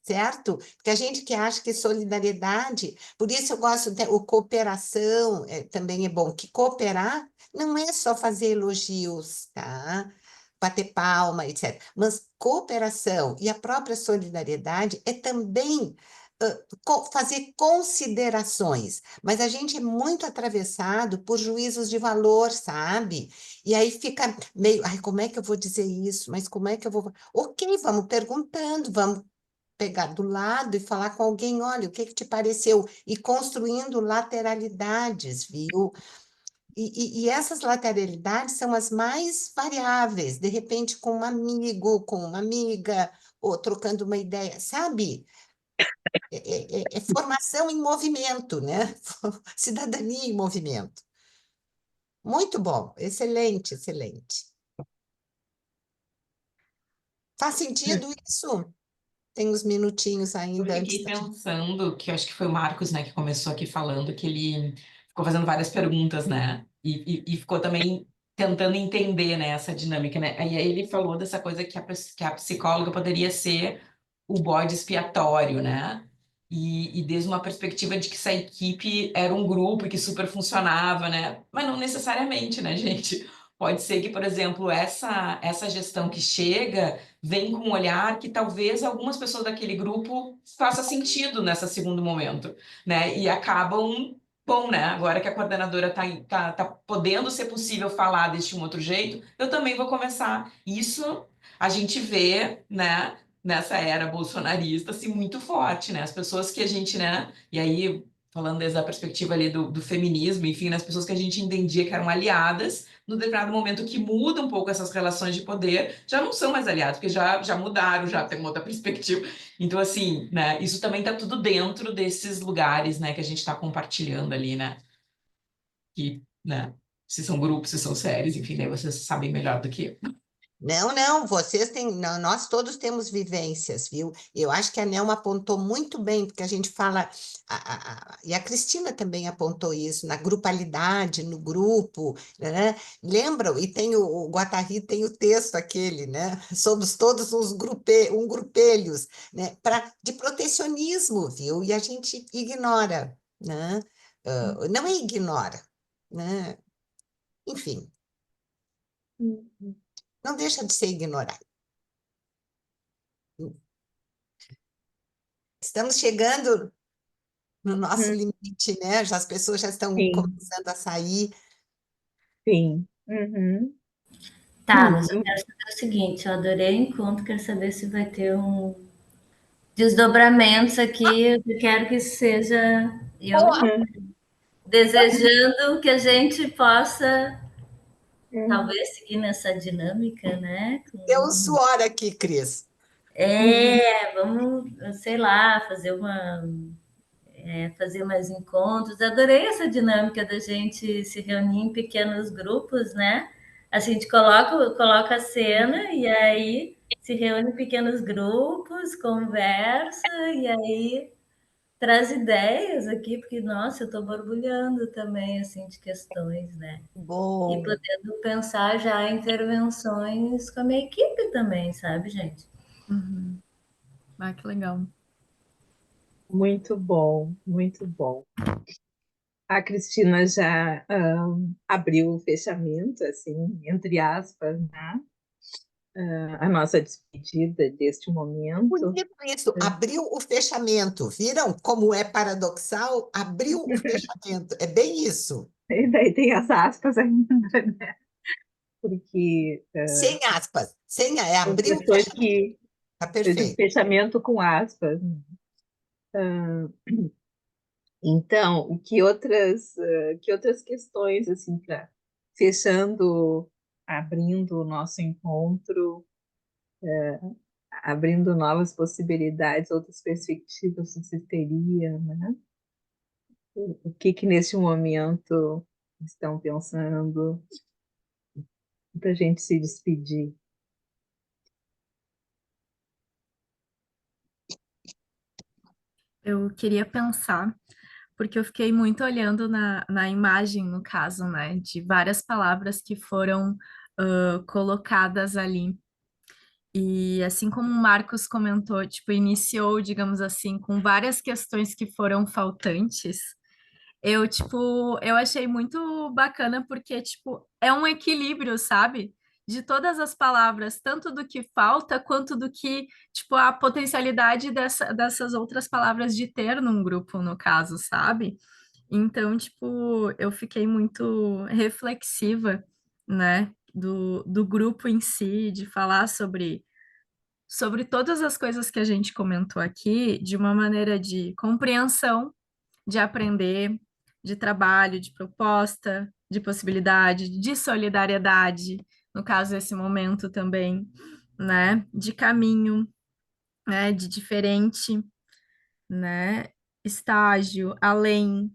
Speaker 2: Certo? Porque a gente que acha que solidariedade, por isso eu gosto de o cooperação, também é bom, que cooperar não é só fazer elogios, tá? Bater palma, etc. Mas cooperação e a própria solidariedade é também fazer considerações, mas a gente é muito atravessado por juízos de valor, sabe? E aí fica meio, ai, como é que eu vou dizer isso? Mas como é que eu vou... Ok, vamos perguntando, vamos pegar do lado e falar com alguém, olha, o que que te pareceu? E construindo lateralidades, viu? E essas lateralidades são as mais variáveis, de repente com um amigo, com uma amiga, ou trocando uma ideia, sabe? É formação em movimento, né? Cidadania em movimento. Muito bom, excelente, excelente. Faz sentido isso? Tem uns minutinhos
Speaker 12: Eu
Speaker 2: ainda antes
Speaker 12: fiquei
Speaker 2: da...
Speaker 12: pensando, que eu acho que foi o Marcos, né, que começou aqui falando, que ele ficou fazendo várias perguntas, né, e ficou também tentando entender, né, essa dinâmica, né, e aí ele falou dessa coisa que a psicóloga poderia ser o bode expiatório, né, e desde uma perspectiva de que essa equipe era um grupo que super funcionava, né, mas não necessariamente, né, gente, Pode ser que, por exemplo, essa gestão que chega vem com um olhar que talvez algumas pessoas daquele grupo faça sentido nesse segundo momento, né? E acabam, bom, né? Agora que a coordenadora tá podendo ser possível falar deste um outro jeito, eu também vou começar. Isso a gente vê, né? Nessa era bolsonarista, assim, muito forte, né? As pessoas que a gente, né? E aí, falando desde a perspectiva ali do feminismo, enfim, nas pessoas que a gente entendia que eram aliadas, no determinado momento que muda um pouco essas relações de poder, já não são mais aliados, porque já mudaram, já tem uma outra perspectiva. Então, assim, né? Isso também está tudo dentro desses lugares, né? Que a gente está compartilhando ali, né? Que, né? Se são grupos, se são séries, enfim, daí vocês sabem melhor do que eu.
Speaker 2: Não, vocês têm, não, nós todos temos vivências, viu? Eu acho que a Nelma apontou muito bem, porque a gente fala, e a Cristina também apontou isso, na grupalidade, no grupo, né? Lembram? E tem o Guattari tem o texto aquele, né? Somos todos grupelhos, né? De protecionismo, viu? E a gente ignora, né? Não é ignora, né? Enfim,
Speaker 1: Uhum.
Speaker 2: não deixa de ser ignorar. Estamos chegando no nosso limite, né? Já as pessoas já estão
Speaker 1: Sim,
Speaker 2: começando a sair.
Speaker 1: sim. Uhum.
Speaker 4: Tá, mas eu quero saber o seguinte, eu adorei o encontro, quero saber se vai ter um desdobramentos aqui, eu quero que seja eu desejando que a gente possa talvez seguir nessa dinâmica, né?
Speaker 2: Deu um suor aqui, Cris.
Speaker 4: Vamos, sei lá, fazer mais encontros. Adorei essa dinâmica da gente se reunir em pequenos grupos, né? A gente coloca a cena e aí se reúne em pequenos grupos, conversa e aí traz ideias aqui, porque, nossa, eu estou borbulhando também, assim, de questões, né? E
Speaker 2: Bom,
Speaker 4: podendo pensar já em intervenções com a minha equipe também, sabe, gente?
Speaker 3: Uhum. Ah, que legal.
Speaker 1: Muito bom, muito bom. A Cristina já abriu o fechamento, assim, entre aspas, né? A nossa despedida deste momento.
Speaker 2: bonito isso, abriu o fechamento. Viram como é paradoxal? Abriu o fechamento. É bem isso.
Speaker 1: E daí tem as aspas ainda, né? Porque
Speaker 2: Sem aspas.
Speaker 1: são
Speaker 2: Abriu o
Speaker 1: questões
Speaker 2: fechamento. Tá
Speaker 1: de
Speaker 2: perfeito.
Speaker 1: fechamento com aspas. Então, que outras questões, assim, fechando, abrindo o nosso encontro, abrindo novas possibilidades, outras perspectivas você teria, né? O que neste momento estão pensando para a gente se despedir?
Speaker 3: Eu queria pensar, porque eu fiquei muito olhando na imagem, no caso, né, de várias palavras que foram colocadas ali. E assim como o Marcos comentou, tipo, iniciou, digamos assim, com várias questões que foram faltantes. Eu, tipo, eu achei muito bacana porque, tipo, é um equilíbrio, sabe? De todas as palavras, tanto do que falta quanto do que, tipo, a potencialidade dessas outras palavras de ter num grupo, no caso, sabe? Então, tipo, eu fiquei muito reflexiva, né, do grupo em si, de falar sobre todas as coisas que a gente comentou aqui, de uma maneira de compreensão, de aprender, de trabalho, de proposta, de possibilidade, de solidariedade, no caso, esse momento também, né? De caminho, né? De diferente, né? Estágio, além,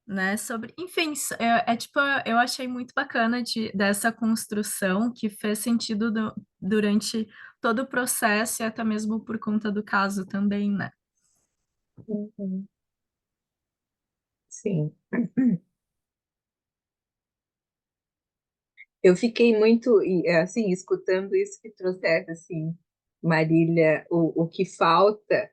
Speaker 3: né? Sobre, enfim, tipo, eu achei muito bacana dessa construção que fez sentido durante todo o processo e até mesmo por conta do caso também, né?
Speaker 1: Uhum. Sim. Eu fiquei muito, assim, escutando isso que trouxesse, assim, Marília, o que falta,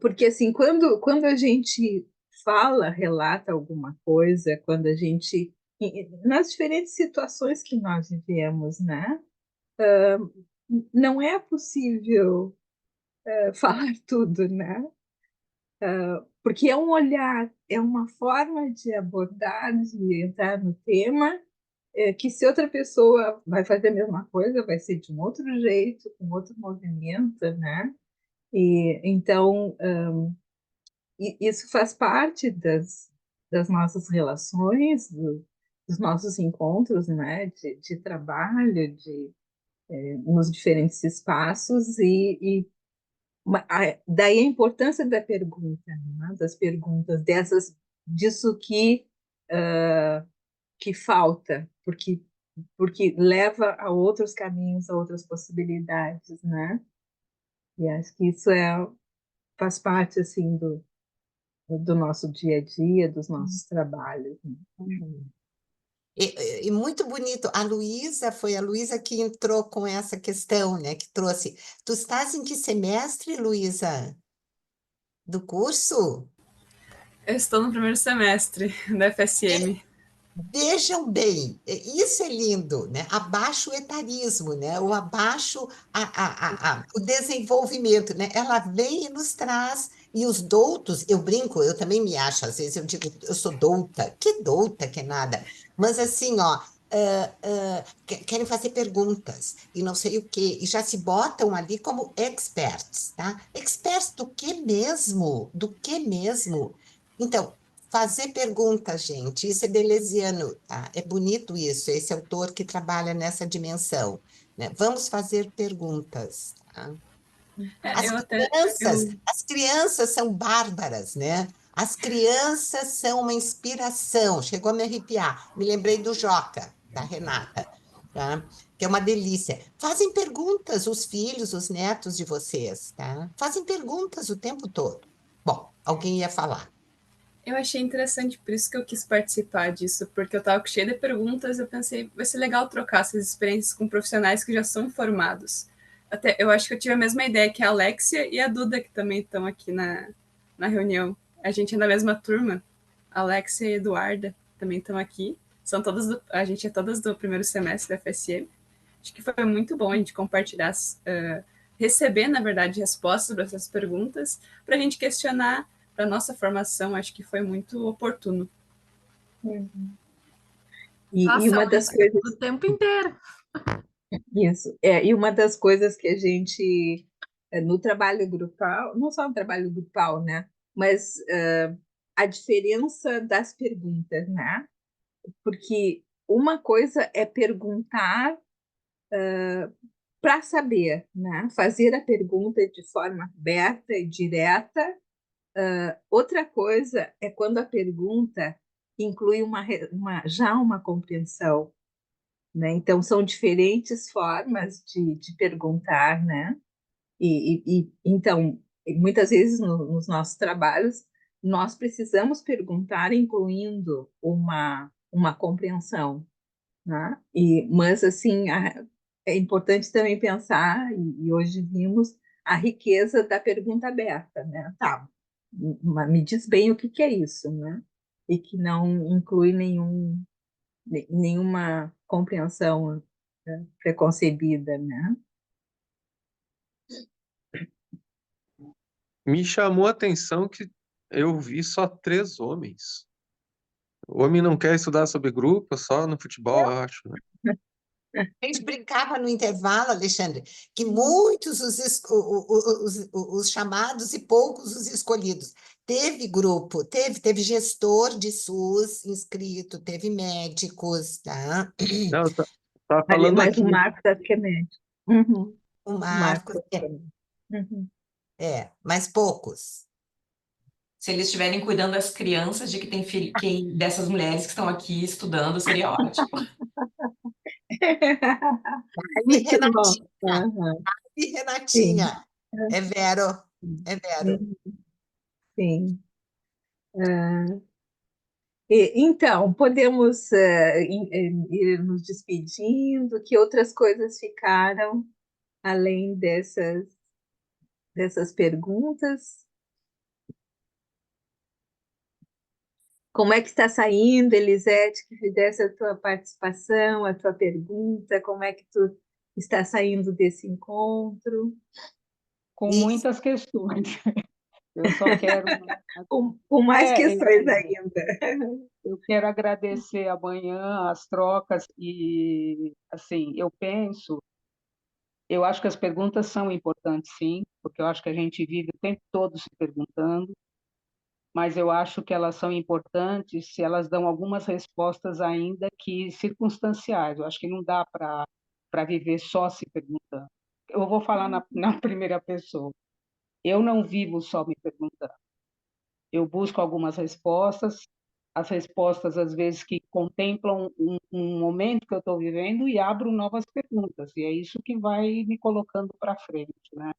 Speaker 1: porque, assim, quando a gente fala, relata alguma coisa, quando a gente nas diferentes situações que nós vivemos, né? Não é possível falar tudo, né? Porque é um olhar, é uma forma de abordar, de entrar no tema, que se outra pessoa vai fazer a mesma coisa, vai ser de um outro jeito, com outro movimento, né? E então isso faz parte das nossas relações, dos nossos encontros, né? De trabalho, nos diferentes espaços daí a importância da pergunta, né? Das perguntas, disso que falta, porque leva a outros caminhos, a outras possibilidades, né? E acho que isso faz parte assim do nosso dia a dia, dos nossos trabalhos, né?
Speaker 2: E muito bonito. Foi a Luísa que entrou com essa questão, né? Que trouxe. Tu estás em que semestre, Luísa, do curso?
Speaker 11: Eu estou no primeiro semestre da FSM.
Speaker 2: Vejam bem, isso é lindo, né? Abaixo o etarismo, né? Ou abaixo o desenvolvimento, né? Ela vem e nos traz, e os doutos, eu brinco, eu também me acho, às vezes eu digo, eu sou douta, que nada, mas assim, ó, querem fazer perguntas, e não sei o quê, e já se botam ali como experts, tá? Experts do que mesmo? Do que mesmo? Então, fazer perguntas, gente, isso é deleuziano, tá? É bonito isso, esse autor que trabalha nessa dimensão, né? Vamos fazer perguntas, tá?
Speaker 11: É, eu
Speaker 2: As crianças são bárbaras, né? As crianças são uma inspiração, chegou a me arrepiar. Me lembrei do Joca, da Renata, tá? Que é uma delícia. Fazem perguntas, os filhos, os netos de vocês, tá? Fazem perguntas o tempo todo. Bom, alguém ia falar.
Speaker 11: Eu achei interessante, por isso que eu quis participar disso, porque eu estava cheia de perguntas, eu pensei, vai ser legal trocar essas experiências com profissionais que já são formados. Até, eu acho que eu tive a mesma ideia que a Alexia e a Duda, que também estão aqui na reunião. A gente é da mesma turma, a Alexia e a Eduarda também estão aqui. A gente é todas do primeiro semestre da FSM. Acho que foi muito bom a gente compartilhar, receber, na verdade, respostas para essas perguntas, para a gente questionar para nossa formação, acho que foi muito oportuno.
Speaker 1: E uma das coisas
Speaker 3: o tempo inteiro.
Speaker 1: Isso. E uma das coisas que a gente, no trabalho grupal, não só no trabalho grupal, né? Mas a diferença das perguntas, né? Porque uma coisa é perguntar para saber, né? Fazer a pergunta de forma aberta e direta. Outra coisa é quando a pergunta inclui já uma compreensão, né? Então, são diferentes formas de perguntar, né? Então, muitas vezes nos nossos trabalhos, nós precisamos perguntar incluindo uma compreensão, né? Mas, assim, é importante também pensar, e hoje vimos, a riqueza da pergunta aberta, né? Tá, me diz bem o que é isso, né? E que não inclui nenhuma compreensão preconcebida, né?
Speaker 13: Me chamou a atenção que eu vi só 3 homens. O homem não quer estudar sobre grupo, só no futebol, eu acho, né?
Speaker 2: A gente brincava no intervalo, Alexandre, que muitos os chamados e poucos os escolhidos. Teve grupo, teve gestor de SUS inscrito, teve médicos, tá?
Speaker 13: Não, eu tava falando
Speaker 1: Mas
Speaker 13: aqui.
Speaker 1: o Marcos acho que é médico. Uhum.
Speaker 2: O
Speaker 1: O
Speaker 2: Marcos,
Speaker 1: Marcos Uhum.
Speaker 2: mas poucos.
Speaker 12: Se eles estiverem cuidando das crianças de que tem dessas mulheres que estão aqui estudando, seria ótimo.
Speaker 2: E
Speaker 1: Muito bom.
Speaker 2: Renatinha,
Speaker 1: Uhum.
Speaker 2: e
Speaker 1: Sim.
Speaker 2: Renatinha, é Vero, é Vero.
Speaker 1: Uhum. Sim. Então, podemos ir nos despedindo. Que outras coisas ficaram além dessas perguntas? Como é que está saindo, Elisete, que fizesse a tua participação, a tua pergunta, como é que tu está saindo desse encontro?
Speaker 6: Com
Speaker 2: E
Speaker 6: muitas questões. Eu só quero.
Speaker 1: Com mais
Speaker 6: É,
Speaker 1: questões ainda.
Speaker 6: eu quero agradecer amanhã as trocas e, assim, eu acho que as perguntas são importantes, sim, porque eu acho que a gente vive o tempo todo se perguntando, mas eu acho que elas são importantes se elas dão algumas respostas ainda que circunstanciais. Eu acho que não dá para viver só se perguntando. Eu vou falar na primeira pessoa. Eu não vivo só me perguntando. Eu busco algumas respostas, as respostas, às vezes, que contemplam um momento que eu estou vivendo e abro novas perguntas, e é isso que vai me colocando para frente, né?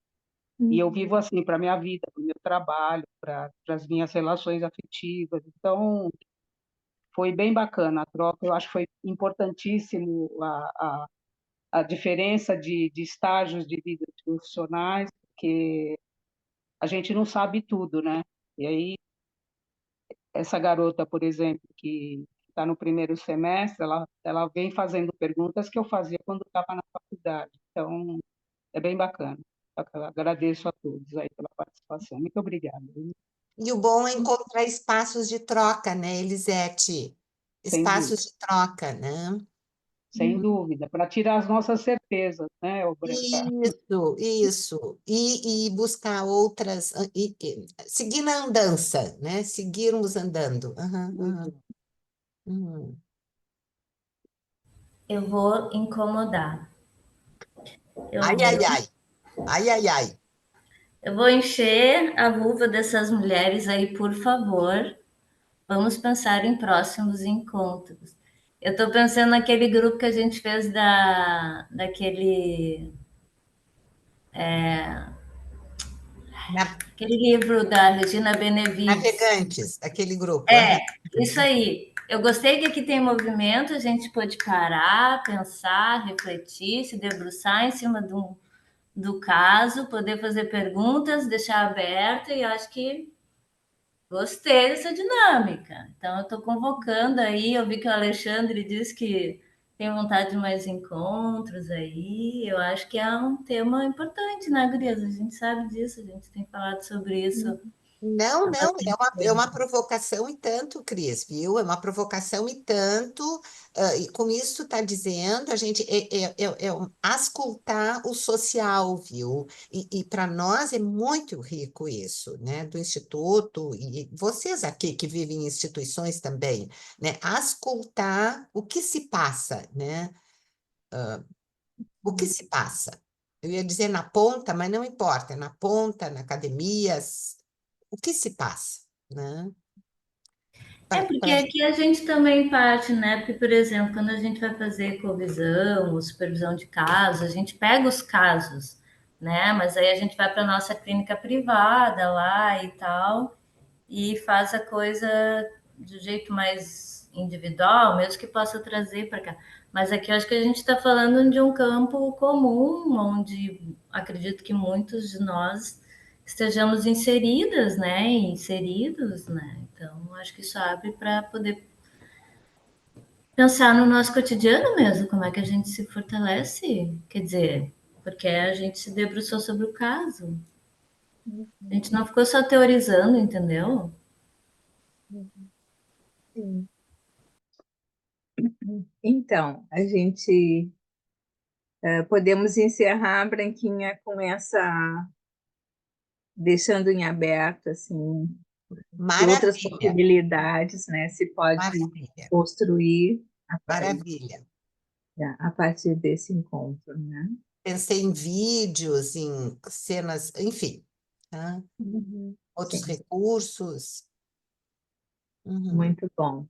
Speaker 6: E eu vivo assim para a minha vida, para o meu trabalho, para as minhas relações afetivas. Então, foi bem bacana a troca. Eu acho que foi importantíssimo a diferença de estágios de vida profissionais, porque a gente não sabe tudo, né? E aí, essa garota, por exemplo, que está no primeiro semestre, ela vem fazendo perguntas que eu fazia quando estava na faculdade. Então, é bem bacana. Eu agradeço a todos aí pela participação. Muito obrigada.
Speaker 2: E o bom é encontrar espaços de troca, né, Elisete?
Speaker 6: Sem dúvida,
Speaker 2: Espaços de troca, né?
Speaker 6: sem dúvida, para tirar as nossas certezas, né, ô Branca?
Speaker 2: Isso. E buscar outras, seguir na andança, né? Seguirmos andando. Uhum.
Speaker 4: Eu vou incomodar. Eu
Speaker 2: Ai,
Speaker 4: vou,
Speaker 2: ai, ai. Ai, ai, ai.
Speaker 4: eu vou encher a vulva dessas mulheres aí, por favor. Vamos pensar em próximos encontros. Eu estou pensando naquele grupo que a gente fez daquele
Speaker 2: Na-
Speaker 4: aquele livro da Regina Benevides.
Speaker 2: Navegantes, aquele grupo.
Speaker 4: É, isso aí. Eu gostei que aqui tem movimento, a gente pode parar, pensar, refletir, se debruçar em cima do caso, poder fazer perguntas, deixar aberto, e eu acho que gostei dessa dinâmica. Então, eu estou convocando aí, eu vi que o Alexandre disse que tem vontade de mais encontros aí. Eu acho que é um tema importante, né, Gurias? A gente sabe disso, a gente tem falado sobre isso
Speaker 2: Não,
Speaker 4: há
Speaker 2: não,
Speaker 4: bastante
Speaker 2: é
Speaker 4: tempo.
Speaker 2: uma provocação e tanto, Cris, viu? É uma provocação e tanto, e com isso está dizendo, a gente auscultar o social, viu? E para nós é muito rico isso, né? Do Instituto, e vocês aqui que vivem em instituições também, né? Auscultar o que se passa, né? O que se passa? Eu ia dizer na ponta, mas não importa, é na ponta, na academia, o que se passa, né?
Speaker 4: É porque aqui a gente também parte, né? Porque, por exemplo, quando a gente vai fazer covisão ou supervisão de casos, a gente pega os casos, né? Mas aí a gente vai para a nossa clínica privada lá e tal, e faz a coisa do jeito mais individual, mesmo que possa trazer para cá. Mas aqui eu acho que a gente está falando de um campo comum, onde acredito que muitos de nós estejamos inseridas, né? Inseridos, né? Então, acho que isso abre para poder pensar no nosso cotidiano mesmo, como é que a gente se fortalece, quer dizer, porque a gente se debruçou sobre o caso. A gente não ficou só teorizando, entendeu?
Speaker 1: Sim. Então, a gente podemos encerrar, Branquinha, com essa, deixando em aberto, assim, que outras
Speaker 2: Maravilha,
Speaker 1: possibilidades, né, se pode
Speaker 2: maravilha,
Speaker 1: construir
Speaker 2: maravilha.
Speaker 1: a partir desse encontro, né?
Speaker 2: Pensei em vídeos, em cenas, enfim, tá? Outros
Speaker 1: Sim,
Speaker 2: recursos. Uhum.
Speaker 1: muito bom.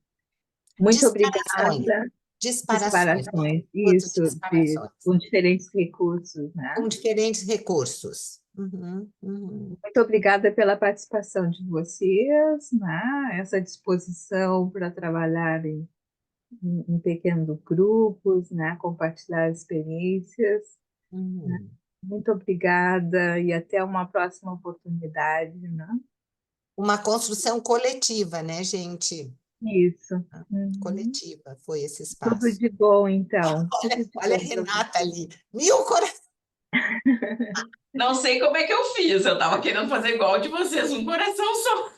Speaker 1: Muito
Speaker 2: Disparações,
Speaker 1: obrigada.
Speaker 2: disparações,
Speaker 1: Disparações,
Speaker 2: outras
Speaker 1: isso,
Speaker 2: disparações,
Speaker 1: com diferentes recursos, né?
Speaker 2: com diferentes recursos. Uhum.
Speaker 1: Muito obrigada pela participação de vocês, né? Essa disposição para trabalhar em pequenos grupos, né? Compartilhar experiências. Né?
Speaker 2: Uhum.
Speaker 1: Muito obrigada e até uma próxima oportunidade, né?
Speaker 2: Uma construção coletiva, né, gente?
Speaker 1: Isso.
Speaker 2: Coletiva, foi esse
Speaker 1: Tudo
Speaker 2: espaço.
Speaker 1: de bom, então.
Speaker 2: Olha,
Speaker 1: Tudo de
Speaker 2: olha a
Speaker 1: bom para
Speaker 2: Renata
Speaker 1: você.
Speaker 2: ali, 1000 corações.
Speaker 12: Não sei como é que eu fiz, eu estava querendo fazer igual de vocês, um coração só.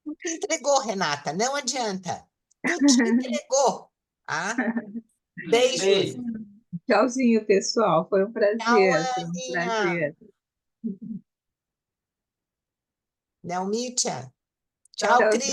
Speaker 2: Tu te entregou, Renata, não adianta. Tu te entregou. Tá? Beijos.
Speaker 12: Beijo.
Speaker 1: Tchauzinho, pessoal. Foi um prazer. Foi um
Speaker 2: Aninha.
Speaker 1: prazer.
Speaker 2: Nelmítia.
Speaker 1: Tchau,
Speaker 2: Tchau, Cris.